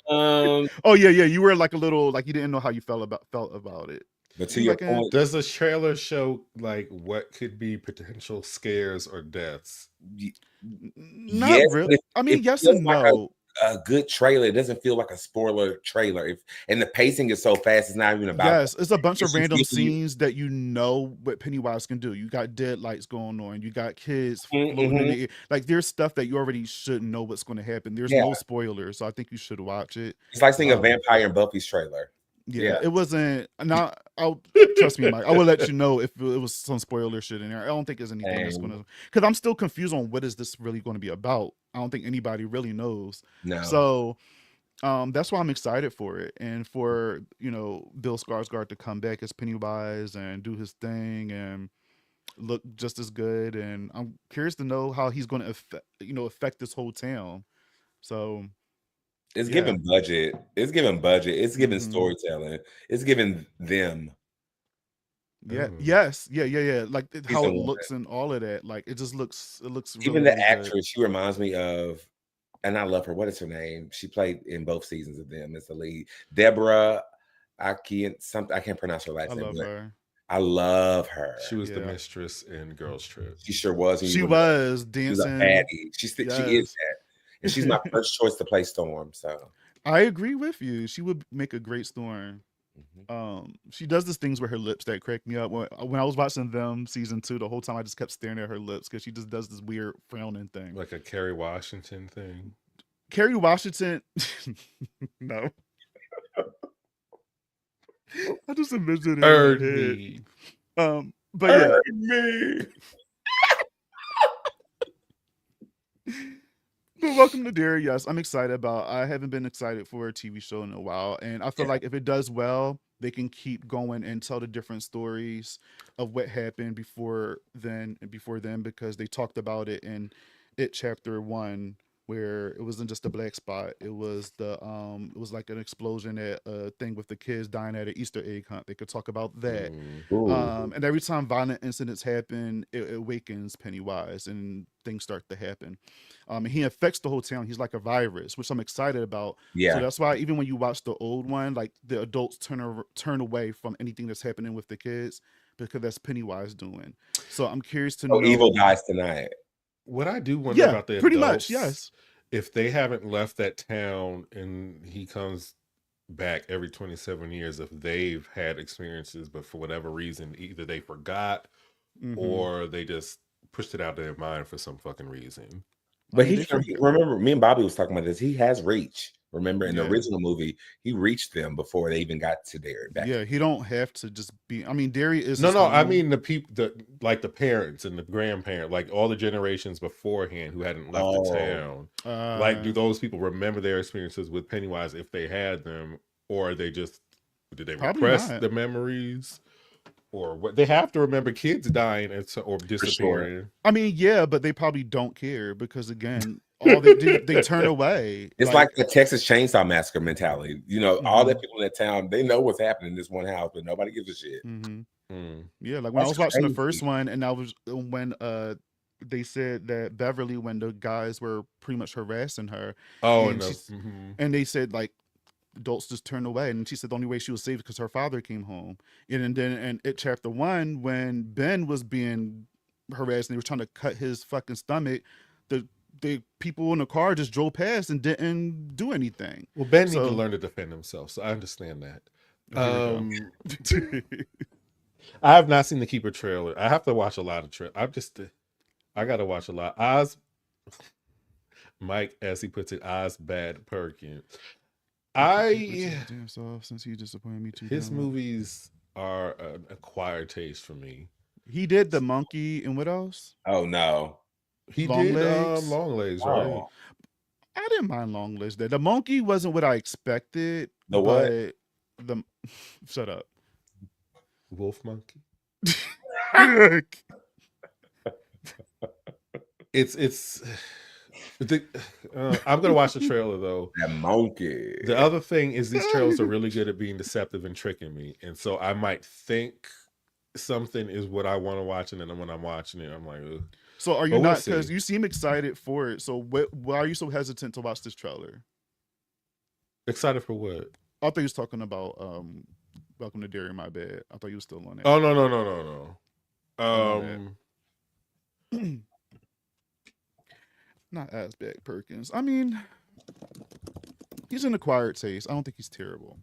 oh yeah. You were like a little like you didn't know how you felt about it. But to your point, does the trailer show like what could be potential scares or deaths? Not really. I mean, yes and no. A good trailer. It doesn't feel like a spoiler trailer. And the pacing is so fast, it's not even about. Yes, it's a bunch of random scenes that you know what Pennywise can do. You got dead lights going on. You got kids floating in the air. Like there's stuff that you already should know what's going to happen. There's no spoilers, so I think you should watch it. It's like seeing a Vampire in Buffy's trailer. Yeah, it wasn't. Not. Trust me, Mike. I will let you know if it was some spoiler shit in there. I don't think there's anything that's gonna. Because I'm still confused on what is this really going to be about. I don't think anybody really knows. No. So, that's why I'm excited for it, and for Bill Skarsgård to come back as Pennywise and do his thing and look just as good. And I'm curious to know how he's going to affect this whole town. So. It's giving budget. It's giving budget. It's giving storytelling. It's giving them. Yeah. Yes. Yeah. Like how it looks and all of that. Like it just looks. It looks. Really, even the really actress. good. She reminds me of, and I love her. What is her name? She played in both seasons of them as the lead. Deborah. I can't pronounce her last name. I love her. I love her. She was the mistress in Girls Trip. She sure was. She was dancing. She was a baddie. She is that. And she's my first choice to play Storm. So I agree with you. She would make a great Storm. She does these things with her lips that crack me up. When I was watching them season 2, the whole time I just kept staring at her lips because she just does this weird frowning thing, like a Kerry Washington thing. Kerry Washington, no. I just envisioned it in my head. But Earn me. But Welcome to Derry, yes, I'm excited about. I haven't been excited for a TV show in a while, and I feel like if it does well, they can keep going and tell the different stories of what happened before then, because they talked about it in It Chapter 1, where it wasn't just a black spot. It was it was like an explosion at a thing with the kids dying at an Easter egg hunt. They could talk about that. Mm. Ooh. And every time violent incidents happen, it awakens Pennywise and things start to happen. And he infects the whole town. He's like a virus, which I'm excited about. So Yeah. that's why even when you watch the old one, like the adults turn away from anything that's happening with the kids because that's Pennywise doing. So I'm curious to So evil know. dies tonight. What I do wonder Yeah, about the pretty much. adults, Yes. if they haven't left that town and he comes back every 27 years, if they've had experiences, but for whatever reason, either they forgot Mhm. or they just pushed it out of their mind for some fucking reason. But mean, he they forget. remember me and Bobby was talking about this. He has reach. Remember in the Yeah. original movie, he reached them before they even got to their back. Yeah, he don't have to just be. I mean, Derry is No, his no, I home. mean the people, like the parents and the grandparents, like all the generations beforehand who hadn't left the town. Like, do those people remember their experiences with Pennywise if they had them, or they just did they Probably repress not. the memories, or what? They have to remember kids dying and or disappearing. I mean, yeah, but they probably don't care because again, all they did, they turn away. It's like the Texas Chainsaw Massacre mentality. You know, all the people in that town, they know what's happening in this one house, but nobody gives a shit. Yeah, like when I That's was watching the crazy. first one, and I was when they said that Beverly, when the guys were pretty much harassing her, Oh, and no. and they said like adults just turned away, and she said the only way she was safe because her father came home. And then in it chapter 1, when Ben was being harassed and they were trying to cut his fucking stomach, the people in the car just drove past and didn't do anything. Well, Ben needs to learn to defend himself, so I understand that. I have not seen the Keeper trailer. I have to watch a lot of trailers. I gotta watch a lot. Mike, as he puts it, Bad Perkins. Damn soft since he disappointed me too. His movies are an acquired taste for me. He did The Monkey and what else? Oh no. He Long did Legs? Long Legs, right? Oh. I didn't mind Long Legs there. The Monkey wasn't what I expected. The what? The shut up. Wolf Monkey. It's I'm gonna watch the trailer though. That monkey. The other thing is these trailers are really good at being deceptive and tricking me, and so I might think something is what I want to watch, and then when I'm watching it, I'm like, ugh. So are you But we'll not, because see. you seem excited for it? So why are you so hesitant to watch this trailer? Excited for what? I thought you was talking about Welcome to Derry. My bad. I thought you was still on that. Oh no. Not as bad Perkins. I mean, he's an acquired taste. I don't think he's terrible.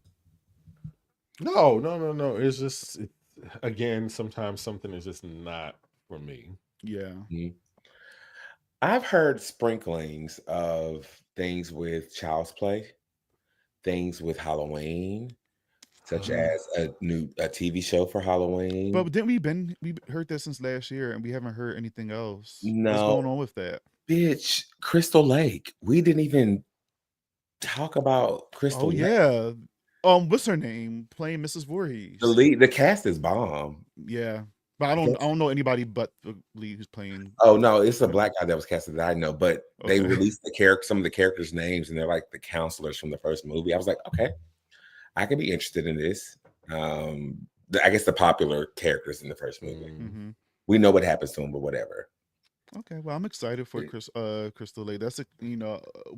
No. It's just again, sometimes something is just not for me. Yeah. I've heard sprinklings of things with Child's Play, things with Halloween, such as a TV show for Halloween. But didn't we heard that since last year, and we haven't heard anything else? No. What's going on with that? Bitch, Crystal Lake. We didn't even talk about Crystal Lake. Yeah. What's her name? Playing Mrs. Voorhees. The cast is bomb. Yeah. But I don't know anybody but the lead who's playing. Oh no, it's a black guy that was casted that I know, but they released some of the characters' names, and they're like the counselors from the first movie. I was like, okay, I could be interested in this. I guess the popular characters in the first movie. We know what happens to them, but whatever. Okay, well, I'm excited for Crystal Lake. That's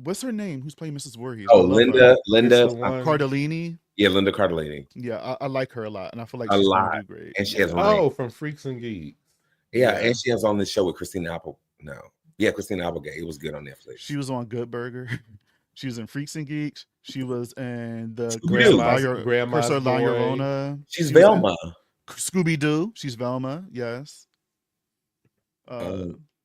what's her name? Who's playing Mrs. Voorhees? Oh, Linda Cardellini. Yeah, Linda Cardellini. Yeah, I like her a lot, and I feel like she's going to do great. And she has from Freaks and Geeks. Yeah, and she has on this show with Christina Applegate. It was good on Netflix. She was on Good Burger. She was in Freaks and Geeks. She was in the Grandma's La Llorona. She's Velma. Scooby Doo. She's Velma. Yes.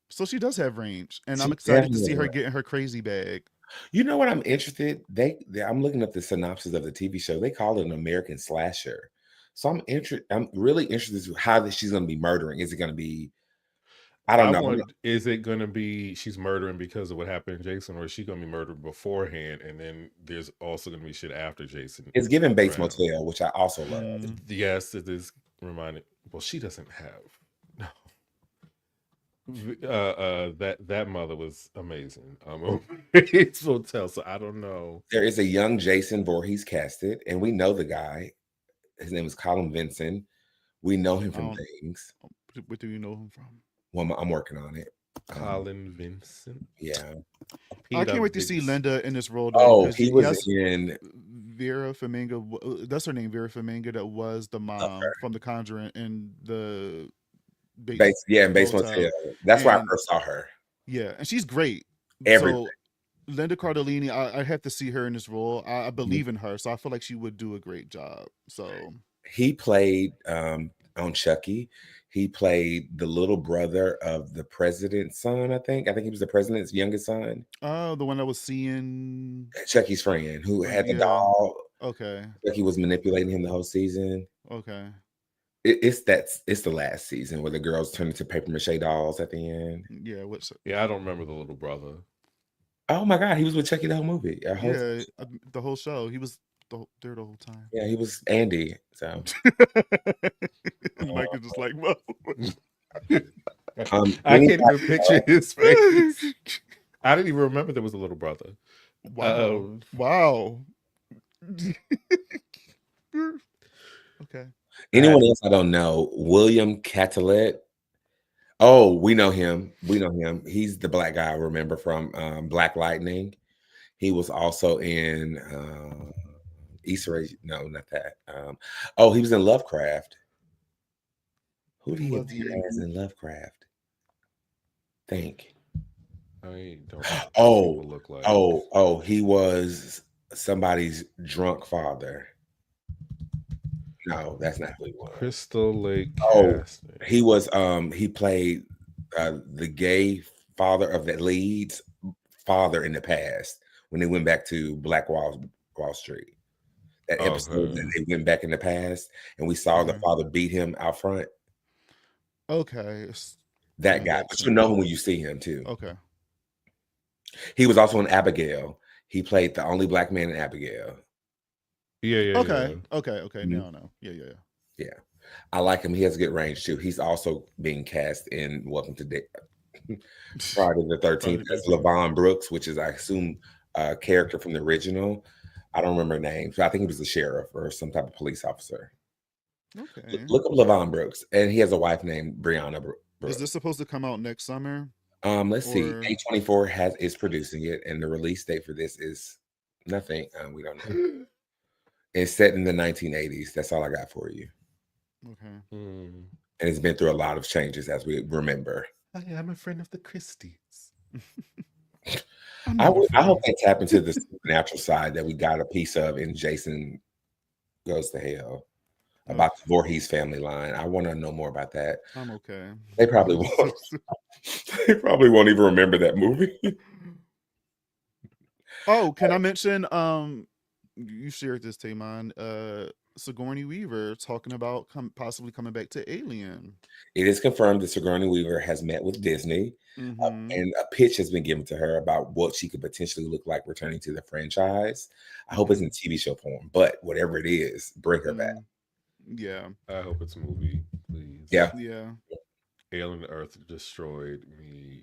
So she does have range, and I'm excited to see her getting her crazy bag. You know what? I'm interested. I'm looking at the synopsis of the TV show. They call it an American slasher. So I'm really interested in how she's going to be murdering. Is it going to be? I don't know. Is it going to be she's murdering because of what happened to Jason, or is she going to be murdered beforehand, and then there's also going to be shit after Jason? It's given Bates Motel, which I also love. Yes, it is reminded. Well, she doesn't have. No. That mother was amazing. It's hotel, so I don't know. There is a young Jason Voorhees casted, and we know the guy. His name is Colin Vincent. We know him I from don't. things. What do you know him from? Well, I'm working on it. Colin Vincent, Yeah. I Peter can't wait to see Vincent. Linda in this role though, Oh, because he was yes, in. Vera Farmiga. That's her name, Vera Farmiga. That was the mom from The Conjuring in the Bates In Bates Motel, Motel. That's where I and first saw her. yeah, and she's great. Everything. So Linda Cardellini, I have to see her in this role. I believe in her, so I feel like she would do a great job. So He played on Chucky. He played the little brother of the president's son. I think he was the president's youngest son. the one that was seeing. Chucky's friend who had the Yeah. doll. Okay. Chucky was manipulating him the whole season. Okay. It's the last season where the girls turn into paper mache dolls at the end. Yeah. What's Yeah, I don't remember the little brother. Oh my God, he was with Chucky the whole movie. The whole show. He was there the whole time. Yeah, he was Andy. So Mike is just like, well, I can't even picture his face. I didn't even remember there was a little brother. wow, wow. Okay. Anyone else I don't know? William Catalet. Oh, we know him. He's the black guy I remember from Black Lightning. He was also in Easter Egg. No, not that. He was in Lovecraft. Who did he appear as in Lovecraft? Think. I don't know what people look like. He was somebody's drunk father. No, that's not who he was. Crystal Lake. He was. He played the gay father of the lead's father in the past when they went back to Black Wall Street. That episode that they went back in the past, and we saw the father beat him out front. Okay. That guy, but you know him when you see him too. Okay. He was also in Abigail. He played the only black man in Abigail. Yeah. Okay. Mm-hmm. Now I know. Yeah. I like him. He has a good range too. He's also being cast in Welcome to Friday the 13th as Levon Brooks, which is, I assume, a character from the original. I don't remember her name. So I think he was the sheriff or some type of police officer. Okay. Look up Levon Brooks, and he has a wife named Brianna Brooks. Is this supposed to come out next summer? Let's see. A24 is producing it, and the release date for this is nothing. We don't know. It's set in the 1980s. That's all I got for you. Okay. And it's been through a lot of changes, as we remember. I'm a friend of the Christies. I hope they tap into the supernatural side that we got a piece of in Jason Goes to Hell about the Voorhees family line. I want to know more about that. I'm okay. They probably won't. They probably won't even remember that movie. Oh, can I mention? You shared this, Taymon. Sigourney Weaver talking about possibly coming back to Alien. It is confirmed that Sigourney Weaver has met with Disney, and a pitch has been given to her about what she could potentially look like returning to the franchise. I hope it's in TV show form, but whatever it is, bring her back. Yeah. I hope it's a movie, please. Yeah. Alien Earth destroyed me.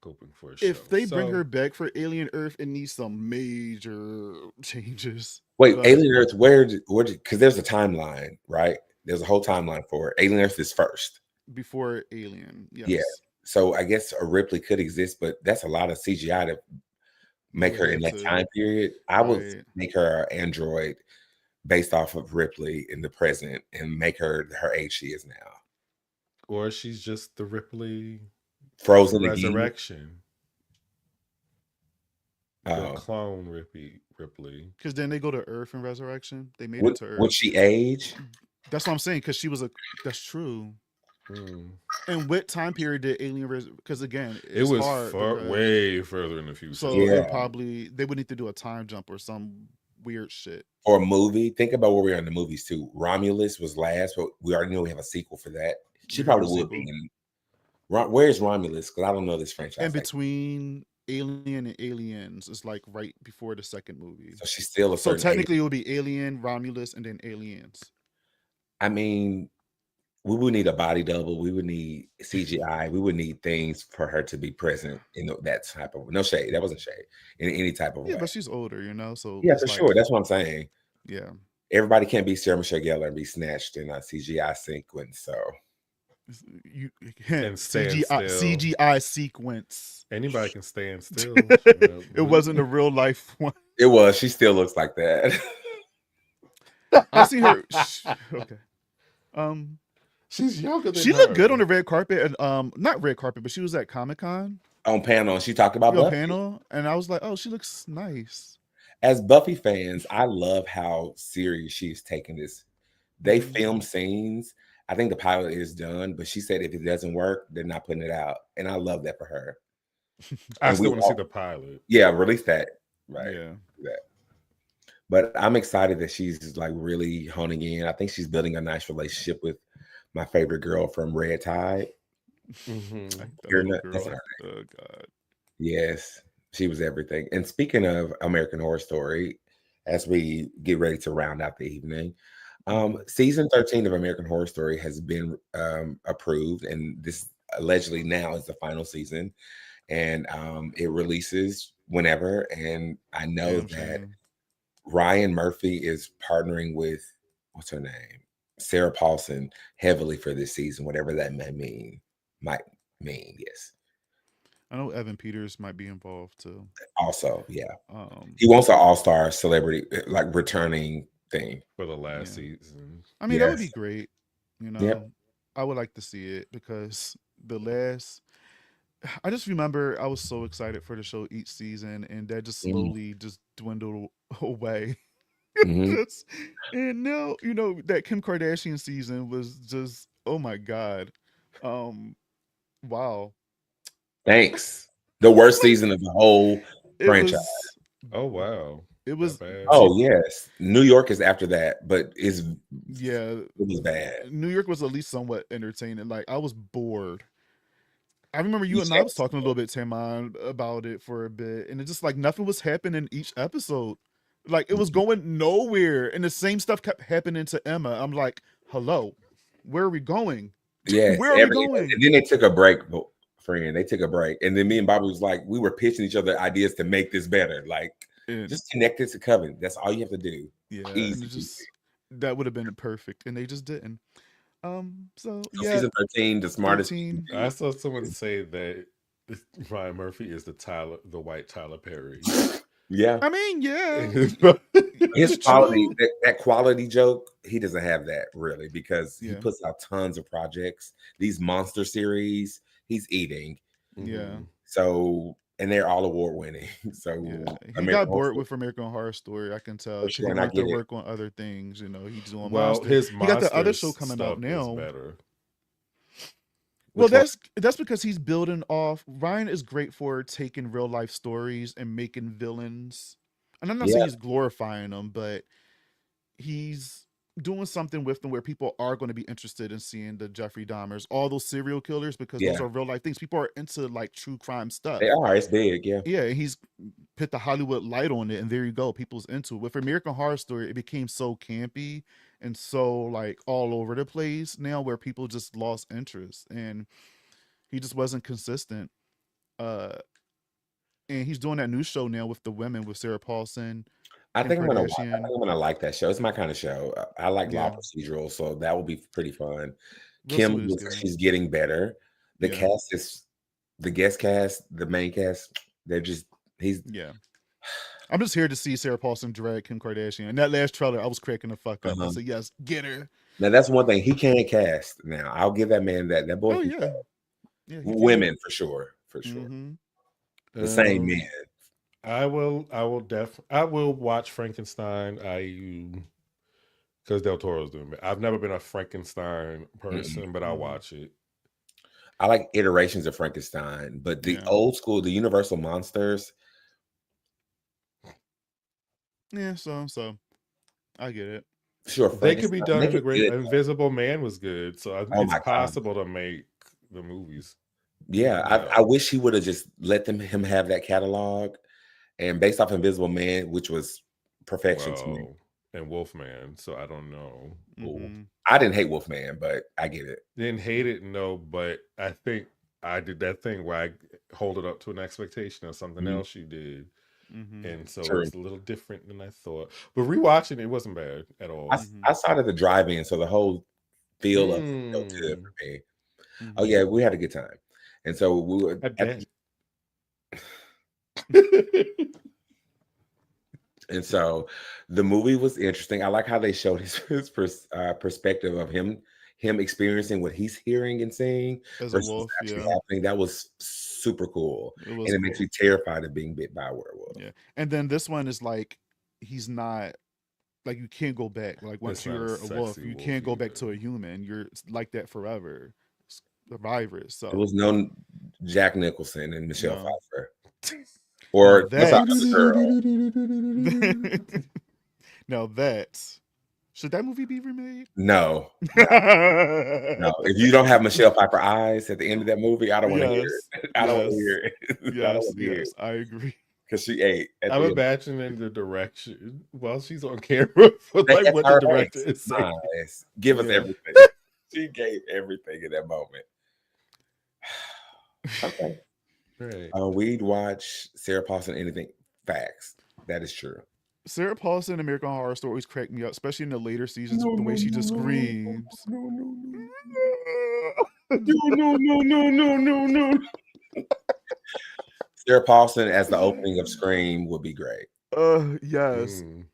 Hoping for a show. If they bring her back for Alien Earth, it needs some major changes. Wait, Alien Earth, where? Because there's a timeline, right? There's a whole timeline for it. Alien Earth is first. Before Alien, yes. Yeah. So I guess a Ripley could exist, but that's a lot of CGI to make her in that time period. I would make her an android based off of Ripley in the present and make her age she is now. Or she's just the Ripley frozen resurrection. The clone Ripley. Because then they go to Earth and resurrection. They made it to Earth. Would she age? That's what I'm saying. Because she was that's true. And what time period did Alien? Because again, it was way further in the future. So they would need to do a time jump or some weird shit. Or a movie. Think about where we are in the movies too. Romulus was last, but we already know we have a sequel for that. She probably would be in. Where's Romulus? Because I don't know this franchise. In between Alien and Aliens, it's like right before the second movie. So she's still a certain technically it would be Alien, Romulus, and then Aliens. I mean, we would need a body double. We would need CGI. We would need things for her to be present in that type of no shade. That wasn't shade in any type of Yeah, way. but she's older, you know, so Yeah, it's for like, sure. That's what I'm saying. yeah, Everybody can't be Sarah Michelle Gellar and be snatched in a CGI sequence. So you And stand still. CGI sequence. Anybody can stand still. It wasn't a real life one. it was. She still looks like that. I see her. Okay. She's younger than She her. looked good on the red carpet, and not red carpet, but she was at Comic-Con On panel, and she talked about Buffy. panel, and I was like, oh, she looks nice. As Buffy fans, I love how serious she's taking this. They film scenes. I think the pilot is done, but she said if it doesn't work, they're not putting it out, and I love that for her. I still want to see the pilot. Yeah, release that. Right. Yeah. That. But I'm excited that she's like really honing in. I think she's building a nice relationship with my favorite girl from Red Tide. That's her. Oh God. Yes, she was everything. And speaking of American Horror Story, as we get ready to round out the evening, season 13 of American Horror Story has been approved, and this allegedly now is the final season, and it releases whenever. And I know that Ryan Murphy is partnering with what's her name, Sarah Paulson, heavily for this season, whatever that might mean. Yes. I know Evan Peters might be involved too. Also, yeah. He wants an all-star celebrity, like returning thing for the last season. I mean, that would be great. You know, I would like to see it because I just remember I was so excited for the show each season, and that just slowly just dwindled away. And now, you know, that Kim Kardashian season was just, oh my God. Wow. Thanks. The worst season of the whole franchise. Oh wow. It was bad. Oh yes. New York is after that, but it was bad. New York was at least somewhat entertaining. Like I was bored. I remember you and I was talking a little bit, Taman, about it for a bit, and it just like nothing was happening each episode. Like it was going nowhere, and the same stuff kept happening to Emma. I'm like, hello, where are we going? Yeah, where are we going? And then they took a break, friend. They took a break, and then me and Bobby was like, we were pitching each other ideas to make this better. Like, just connect it to Coven. That's all you have to do. Yeah, that would have been perfect, and they just didn't. So season 13, the smartest. 13. I saw someone say that Ryan Murphy is the white Tyler Perry. Yeah, I mean, yeah. His quality, that quality joke, he doesn't have that really because he puts out tons of projects. These monster series, he's eating. Yeah. So, and they're all award winning. So he got bored with American Horror Story. I can tell. He went to work on other things. You know, he's doing monster. He got the other show coming out now. Better. Well, that's because he's building off. Ryan is great for taking real life stories and making villains. And I'm not saying he's glorifying them, but he's doing something with them where people are going to be interested in seeing the Jeffrey Dahmers, all those serial killers, because those are real life things. People are into like true crime stuff. They are. It's big. Yeah. Yeah. He's put the Hollywood light on it, and there you go. People's into it. With American Horror Story, it became so campy and so like all over the place now, where people just lost interest, and he just wasn't consistent. And he's doing that new show now with the women with Sarah Paulson. I think I'm gonna like that show. It's my kind of show. I like law procedural, so that will be pretty fun. Kim, she's getting better. The cast is the guest cast, the main cast. I'm just here to see Sarah Paulson drag Kim Kardashian. And that last trailer, I was cracking the fuck up. I said, "Yes, get her." Now that's one thing he can't cast. Now I'll give that man that. That boy. Oh yeah. Women for sure. The same men. I will watch Frankenstein. Because Del Toro's doing it. I've never been a Frankenstein person, but I'll watch it. I like iterations of Frankenstein, but the old school, the Universal monsters. Yeah, so I get it. Sure, they could be done in a great. Invisible Man was good, so it's possible to make the movies. Yeah, I wish he would have just let him have that catalog. And based off Invisible Man, which was perfection to me. and Wolfman, so I don't know. Mhm. I didn't hate Wolfman, but I get it. Didn't hate it, no, but I think I did that thing where I hold it up to an expectation of something Mhm. else you did. Mhm. And so it True. was a little different than I thought. But rewatching it wasn't bad at all. I saw it at the drive-in, so the whole feel of it felt good Mm, for me. Mhm. Oh yeah, we had a good time, and so we were I bet. and so the movie was interesting. I like how they showed his perspective of him experiencing what he's hearing and seeing As a versus what's wolf, actually yeah. happening. That was super cool, It was and it makes cool. you terrified of being bit by a werewolf. Yeah. And then this one is like he's not like you can't go back. Like It's once not a you're a wolf, sexy you wolf can't go back either. to a human. You're like that forever. Survivor. It So was no Jack Nicholson and Michelle no. Pfeiffer, Now or what's that up, the girl? now that should that movie be remade? No, no. If you don't have Michelle Pfeiffer eyes at the end of that movie, I don't want to hear Yes. it. I don't want to Yes. hear it. I don't Yes. want to hear it Yes. I agree. because she ate at I'm the end. imagining the direction while she's on camera for like That's what the her director ex. is saying. Nice. Give us Yeah. everything. She gave everything in that moment. Okay. Right. We'd watch Sarah Paulson anything. Facts. That is true. Sarah Paulson, American Horror Story always cracked me up, especially in the later seasons. No, The way no, she no, just no, screams. no, no, no, no, no, no, no, no. Sarah Paulson as the opening of Scream would be great. Yes. Mm.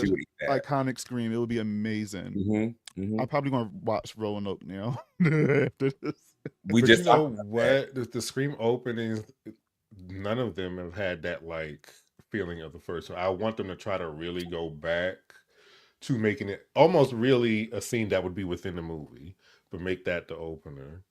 She would eat that. Iconic scream. It would be amazing. Mm-hmm. I'm probably gonna watch Roanoke now after this. We But just you know talked about that. what? The Scream openings, none of them have had that like feeling of the first one. I want them to try to really go back to making it almost really a scene that would be within the movie, but make that the opener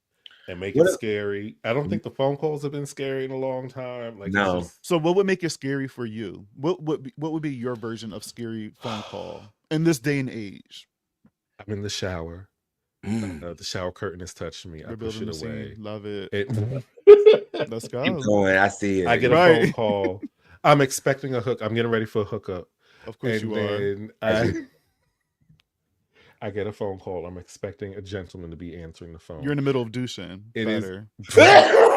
and make What it if- scary. I don't think the phone calls have been scary in a long time. Like it's No. just So what would make it scary for you? What would be your version of scary phone call in this day and age? I'm in the shower. Mm. The shower curtain has touched me. I We're push building it the scene. away. Love it. Let's Keep go. going. I see it. I get a Right. phone call. I'm expecting a hook. I'm getting ready for a hookup. Of course And you are. then As I get a phone call. I'm expecting a gentleman to be answering the phone. You're in the middle of douching. It is Better.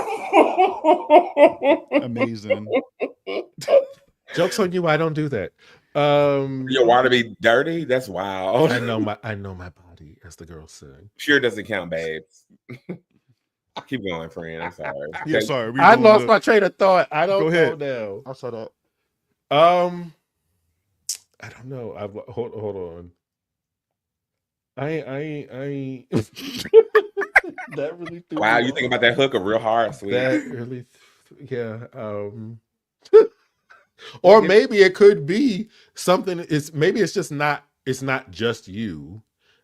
Amazing. Jokes on you. I don't do that. your water be dirty? That's wild. I know my body, as the girls say. Sure doesn't count, babes. Keep going, friend. I'm sorry. Yeah, Okay. sorry. I lost my train of thought. I don't Go ahead. know I'll shut up. now. I don't know. Hold on. I that really threw Wow, me you think off. about that hookup real hard, sweet. That really, yeah. Or maybe it could be something. Maybe it's just not. It's not just you.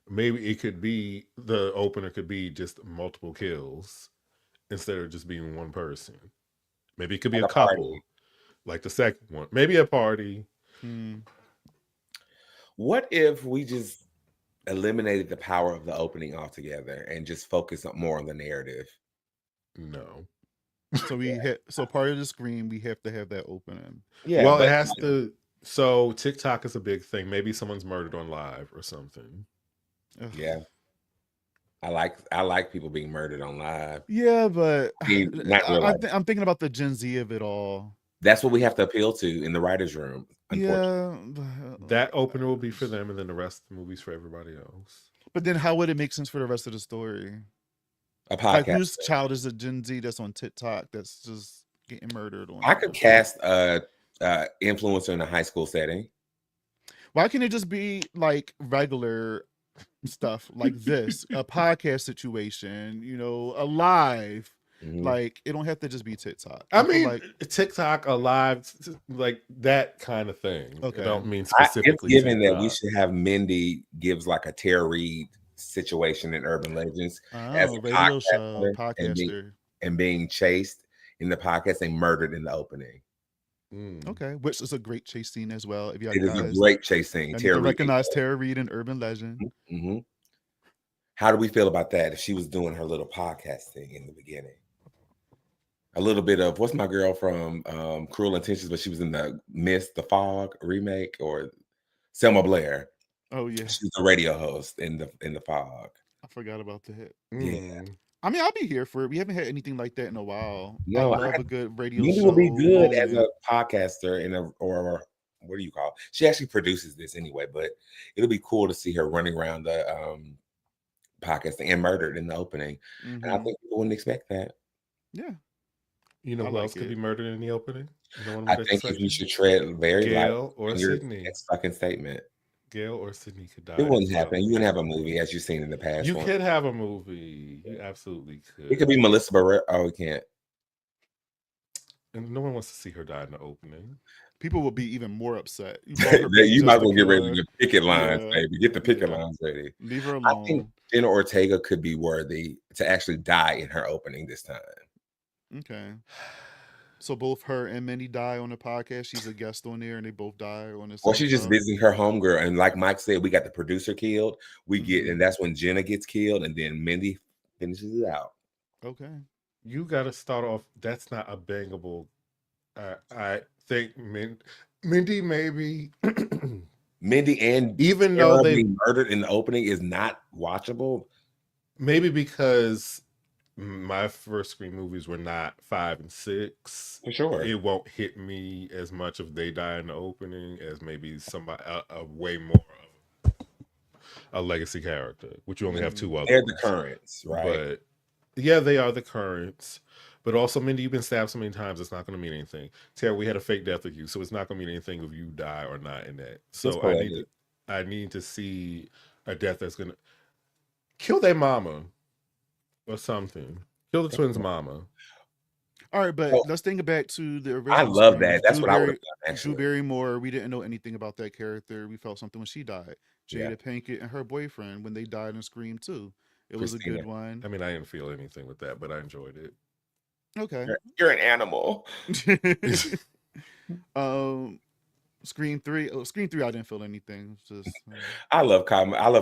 Maybe it could be the opener. Could be just multiple kills instead of just being one person. Maybe it could be Like a a party. couple, like the second one. Maybe a party. What if we just eliminated the power of the opening altogether and just focus more on the narrative? No. So so part of the screen we have to have that opening. Yeah. Well, but it has to. So TikTok is a big thing. Maybe someone's murdered on live or something. Ugh. yeah. I like people being murdered on live. Yeah, but Not real life. I'm thinking about the Gen Z of it all. That's what we have to appeal to in the writer's room. Unfortunately. Yeah. That opener will be for them, and then the rest of the movie's for everybody else. But then how would it make sense for the rest of the story? A Like podcast. whose child is a Gen Z that's on TikTok that's just getting murdered on? I could cast a influencer in a high school setting. Why can't it just be like regular stuff like this, a podcast situation, a live? Mhm. Like it don't have to just be TikTok. I feel mean, like TikTok, alive, like that kind of thing. Okay. I don't mean It's specifically given TikTok. that we should have Mindy gives like a Tara Reid situation in Urban Legends as a radio show, podcaster podcaster. and being chased in the podcast and murdered in the opening. Okay, which is a great chase scene as well. If you It is guys, a great chase scene. I need Tara to Reid. recognize Tara Reid in Urban Legend. Mm-hmm. How do we feel about that if she was doing her little podcast thing in the beginning? A little bit of what's my girl from Cruel Intentions, but she was in the Mist, the Fog remake, or Selma Blair. Oh yeah, She was a radio host in the Fog. I forgot about that. Yeah. I mean, I'll be here for it. We haven't had anything like that in a while. I No, love a good radio Mindy will be show good as a moment. podcaster or what do you call it? She actually produces this anyway, but it'll be cool to see her running around the podcasting and murdered in the opening. And I Hmm. think people wouldn't expect that. Yeah, You know I who else like could be it. murdered in the opening? No one I would think if you expect should tread very light Gail or on your Sydney. next fucking statement. Gail or Sydney could It die wouldn't throughout happen. the You wouldn't have a movie. movie as you've seen in the past You one. could have a movie. You absolutely It could be could. Melissa Barrera. Oh, we can't. And no one wants to see her die in the opening. People will be even more upset. You brought her back You might just as to well get kill ready to her. get picket lines, Yeah, baby. Get the picket yeah. lines ready. Leave her I think alone. Jenna Ortega could be worthy to actually die in her opening this time. Okay. So both her and Minnie die on the podcast. She's a guest on there, and they both die on the Or same she's just show. visiting her homegirl. And like Mike said, we got the producer killed. And Mhm. that's when Jenna gets killed, and then Mindy finishes it out. Okay. You got to start off. That's not a bangable. I think Mindy maybe. Mindy and Even though Sarah they being murdered in the opening is not watchable. maybe because my first Scream movies were not 5 and 6. For sure. It won't hit me as much if they die in the opening as maybe somebody a way more of a legacy character, which you only have 2 other They're ones. the currents, right? But yeah, they are the currents. But also, Mindy, you've been stabbed so many times, it's not going to mean anything. Tara, we had a fake death with you, so it's not going to mean anything if you die or not in that. So I need to see a death that's going to kill their mama or something. Kill the twins' mama. All right, but let's think back to the original. I love Scream. that. That's what I would have done, Drew actually. Barrymore. We didn't know anything about that character. We felt something when she died. Yeah. Jada Pinkett and her boyfriend when they died in Scream 2. It was a good one. I mean, I didn't feel anything with that, but I enjoyed it. Okay. You're an animal. Scream 3. Oh, Scream 3, I didn't feel anything. Just I love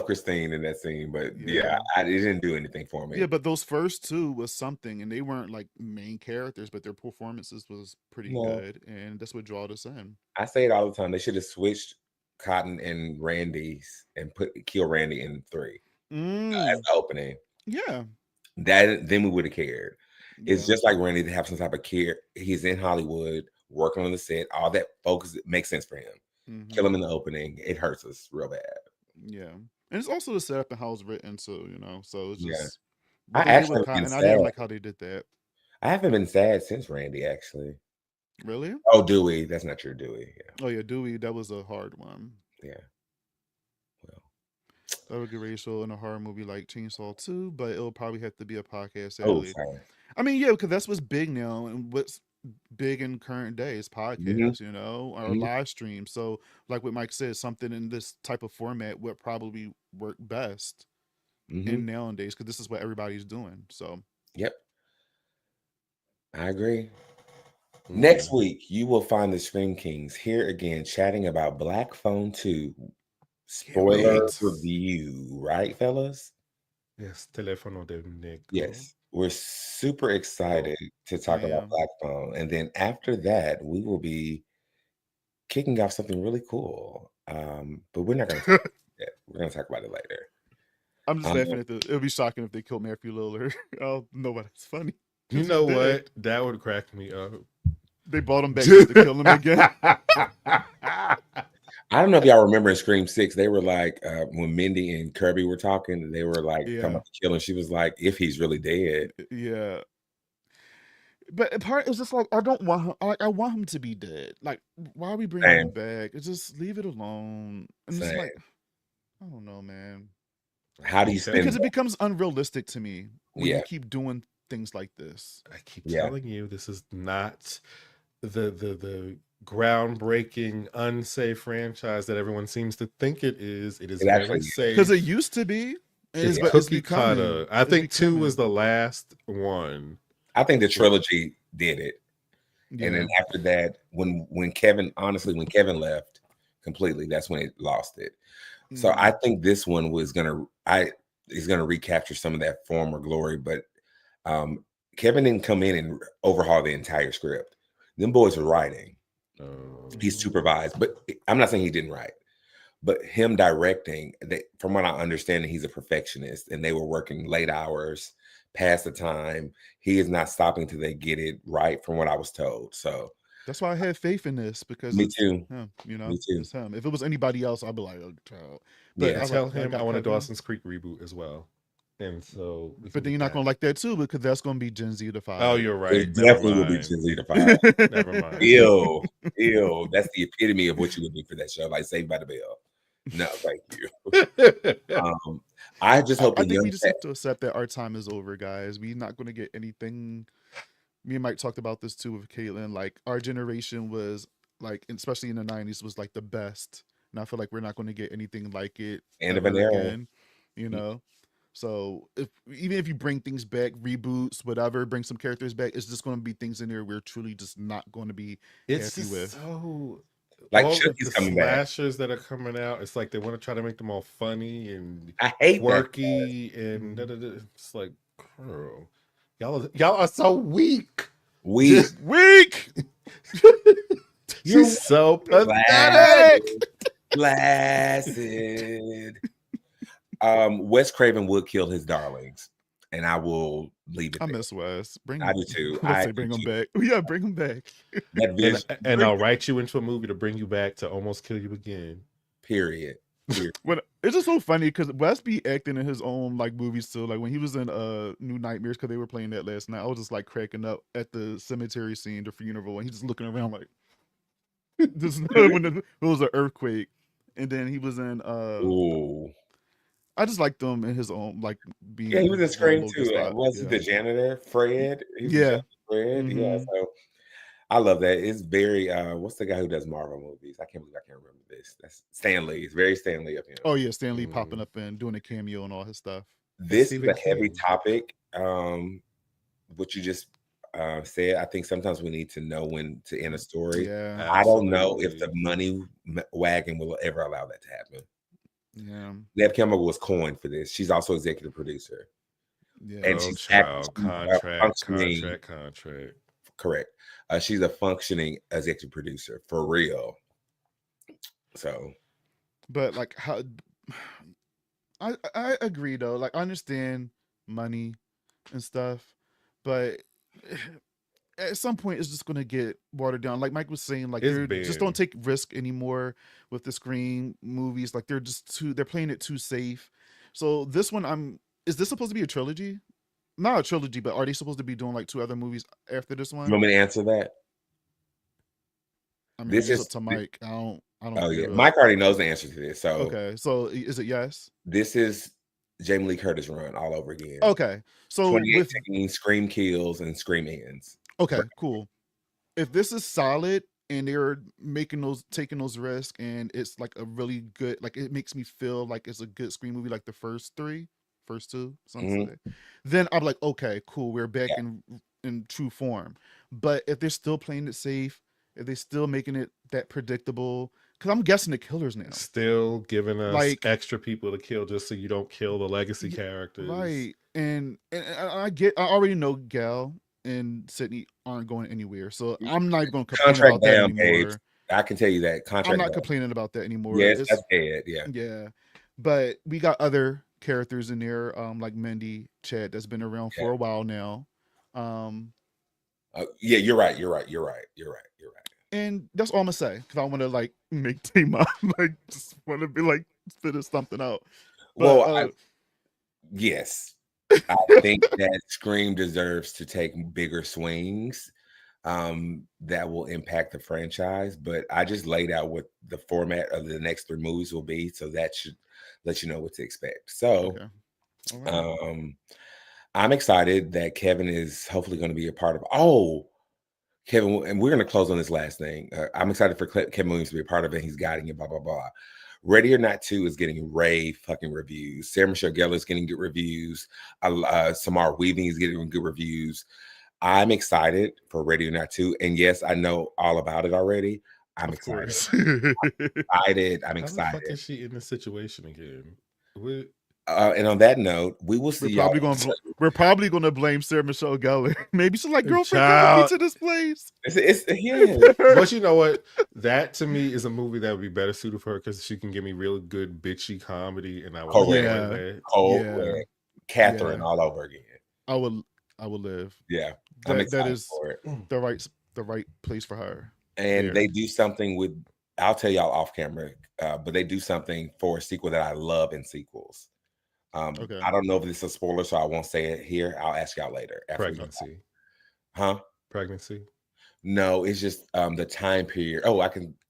Christine in that scene, but yeah, it didn't do anything for me. Yeah, but those first 2 was something, and they weren't like main characters, but their performances was pretty good, and that's what drawed us in. I say it all the time. They should have switched Cotton and Randy's and kill Randy in 3 as the opening. Yeah, then we would have cared. It's just like Randy to have some type of care. He's in Hollywood working on the set. All that focus makes sense for him. Kill him in the opening. It hurts us real bad. Yeah, and it's also the setup and how it's written too. So it's just. I actually I didn't like how they did that. I haven't been sad since Randy, actually. Really? Oh, Dewey. That's not your Dewey. Yeah. Oh yeah, Dewey. That was a hard one. Yeah. Well, that would get racial in a horror movie like Chainsaw 2, but it'll probably have to be a podcast. sorry. I mean, yeah, because that's what's big now, and what's big in current day is podcasts, or live stream. So, like what Mike said, something in this type of format would probably work best in nowadays because this is what everybody's doing. So, yep, I agree. Next week, you will find the Scream Kings here again chatting about Black Phone 2. Spoiler review, right, fellas? Yes, Telefono de Negro. Yes, we're super excited to talk about Black Phone. And then after that, we will be kicking off something really cool. But we're not going to talk about it. We're going to talk about it later. I'm just laughing at it'll be shocking if they killed Matthew Lillard. Oh, no, but it's funny. You know what? That would crack me up. They brought him back just to kill him again. I don't know if y'all remember in Scream 6, they were like, when Mindy and Kirby were talking, they were like, come up to kill him. She was like, if he's really dead. Yeah. But part is just like, I don't want him, I want him to be dead. Like, why are we bringing him back? It's just leave it alone. And it's like, I don't know, man. How do you spend Because it becomes unrealistic to me when you keep doing things like this. I keep telling you, this is not the groundbreaking, unsafe franchise that everyone seems to think it is. It is very safe. Because it used to be. It's cookie cutter. I think 2 was the last one. I think the trilogy did it. Yeah. And then after that, when Kevin left completely, that's when it lost it. So I think this one is gonna recapture some of that former glory, but Kevin didn't come in and overhaul the entire script. Them boys were writing. He supervised, but I'm not saying he didn't write. but him directing, from what I understand, he's a perfectionist, and they were working late hours, past the time. He is not stopping till they get it right, from what I was told. So That's why I had faith in this, because me it's too. him, Me too. it's him. If it was anybody else, I'd be like, oh, child. But Yeah. And I was tell like, I him I got want a Kevin. Dawson's Creek reboot as well. And so we can But then get you're not that. gonna like that too, because that's gonna be Gen Z to Oh, 5. you're It right. Never definitely will be mind. Gen Z to 5. Never mind. Ew. Ew. That's the epitome of what you would do for that show, like Saved by the Bell. No, thank you. I just hope I the think young we just have to accept that our time is over, guys. We're not gonna get anything. Me and Mike talked about this too with Caitlin. Like, our generation was like, especially in the 90s, was like the best. And I feel like we're not gonna get anything like it end of an ever era. again. You know? So even if you bring things back, reboots, whatever, bring some characters back, it's just going to be things in there we're truly just not going to be It's happy just with. so Like all of Chucky's the coming back. slashers that are coming out. It's like they want to try to make them all funny and I hate that. quirky and it's like, girl, y'all are so weak. Weak. Weak. You're so pathetic. Placid. Wes Craven would kill his darlings, and I will leave it I there. miss Wes. I do too. Let's say bring him back. Yeah, bring him back. That vision, And I'll write you into a movie to bring you back to almost kill you again. period. When it's just so funny because Wes be acting in his own like movies too. Like when he was in New Nightmares, because they were playing that last night, I was just like cracking up at the cemetery scene, the funeral, and he's just looking around like this when it was an earthquake. And then he was in Ooh. I just liked him in his own like being. Yeah, he was in his own Scream little too. spot. Was he the janitor, Fred? He was the Yeah. janitor, Fred. Yeah, so I love that. It's very what's the guy who does Marvel movies? I can't remember this. That's Stan Lee. It's very Stan Lee of him. Oh yeah, Stan Lee popping up and doing a cameo and all his stuff. This is Stephen a heavy King. topic. What you just said. I think sometimes we need to know when to end a story. Yeah. I don't know if the money wagon will ever allow that to happen. Yeah. Nev Campbell was coined for this. She's also executive producer. Yeah. And she's functioning. Contract. Correct. She's a functioning executive producer for real. So, but like how I agree though. Like I understand money and stuff, but at some point it's just gonna get watered down. Like Mike was saying, like It's they just been. don't take risk anymore with the Scream movies. Like they're playing it too safe. So this one, is this supposed to be a trilogy? Not a trilogy, but are they supposed to be doing like 2 other movies after this one? you want me to answer that? I mean, This it's is up to Mike. I don't. Oh yeah, Mike already knows the answer to this. So okay, so is it yes? This is Jamie Lee Curtis run all over again. Okay, so 2018 Scream kills and Scream ends. Okay, cool. If this is solid and they're taking those risks, and it's like a really good, like it makes me feel like it's a good Scream movie, like the first 2, then I'm like, okay, cool, we're back in true form. But if they're still playing it safe, if they're still making it that predictable, because I'm guessing the killers now, still giving us like extra people to kill just so you don't kill the legacy characters, right? And I already know Gal and Sydney aren't going anywhere, so I'm not even going to complain about that anymore. Babes. I can tell you that. I'm not complaining about that anymore. Yes, that's dead. Yeah, yeah. But we got other characters in there, like Mindy, Chad, that's been around for a while now. Yeah, you're right. And that's all I'm gonna say, because I want to like make team up, like just want to be like spit something out. But, yes, I think that Scream deserves to take bigger swings that will impact the franchise. But I just laid out what the format of the next 3 movies will be, so that should let you know what to expect. So, I'm excited that Kevin is hopefully going to be a part of. Kevin, and we're going to close on this last thing. I'm excited for Kevin Williams to be a part of it. He's guiding it, blah, blah, blah. Ready or Not 2 is getting rave fucking reviews. Sarah Michelle Gellar is getting good reviews. Samara Weaving is getting good reviews. I'm excited for Ready or Not 2. And yes, I know all about it already. I'm excited. I'm excited. How the fuck is she in this situation again? And on that note, we will We're see y'all. probably gonna blame Sarah Michelle Gellar. Maybe she's like, girlfriend, come Child. with me to this place. Yeah. But you know what? That to me is a movie that would be better suited for her because she can give me real good bitchy comedy, and I would Correct. enjoy Yeah. that. Correct. Catherine Yeah. all over again. I will live. Yeah, I'm That excited is for it. the right place for her. And There. they do something with. I'll tell y'all off camera, but they do something for a sequel that I love in sequels. Okay. I don't know if this is a spoiler, so I won't say it here. I'll ask y'all later. After we- Pregnancy. Huh? Pregnancy. No, it's just the time period. Oh,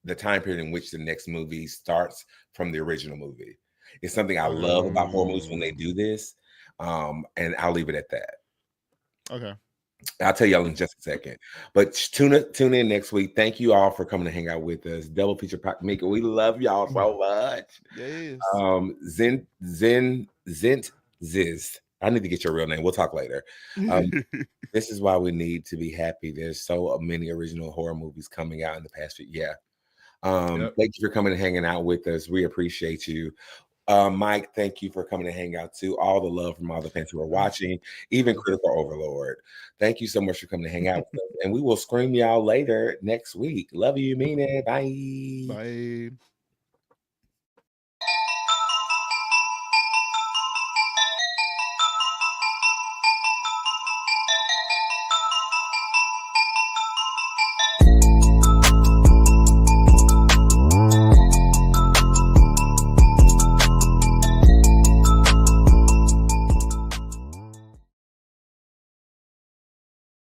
the time period in which the next movie starts from the original movie. It's something I love about horror movies when they do this. And I'll leave it at that. Okay. I'll tell y'all in just a second. But tune in next week. Thank you all for coming to hang out with us. Double feature Mika. We love y'all so much. Yes. Zint Ziz. I need to get your real name. We'll talk later. This is why we need to be happy. There's so many original horror movies coming out in the past few. Yeah. Thank you for coming and hanging out with us. We appreciate you. Mike, thank you for coming to hang out too. All the love from all the fans who are watching, even Critical Overlord. Thank you so much for coming to hang out with us. And we will scream y'all later next week. Love you, mean it. Bye. Bye.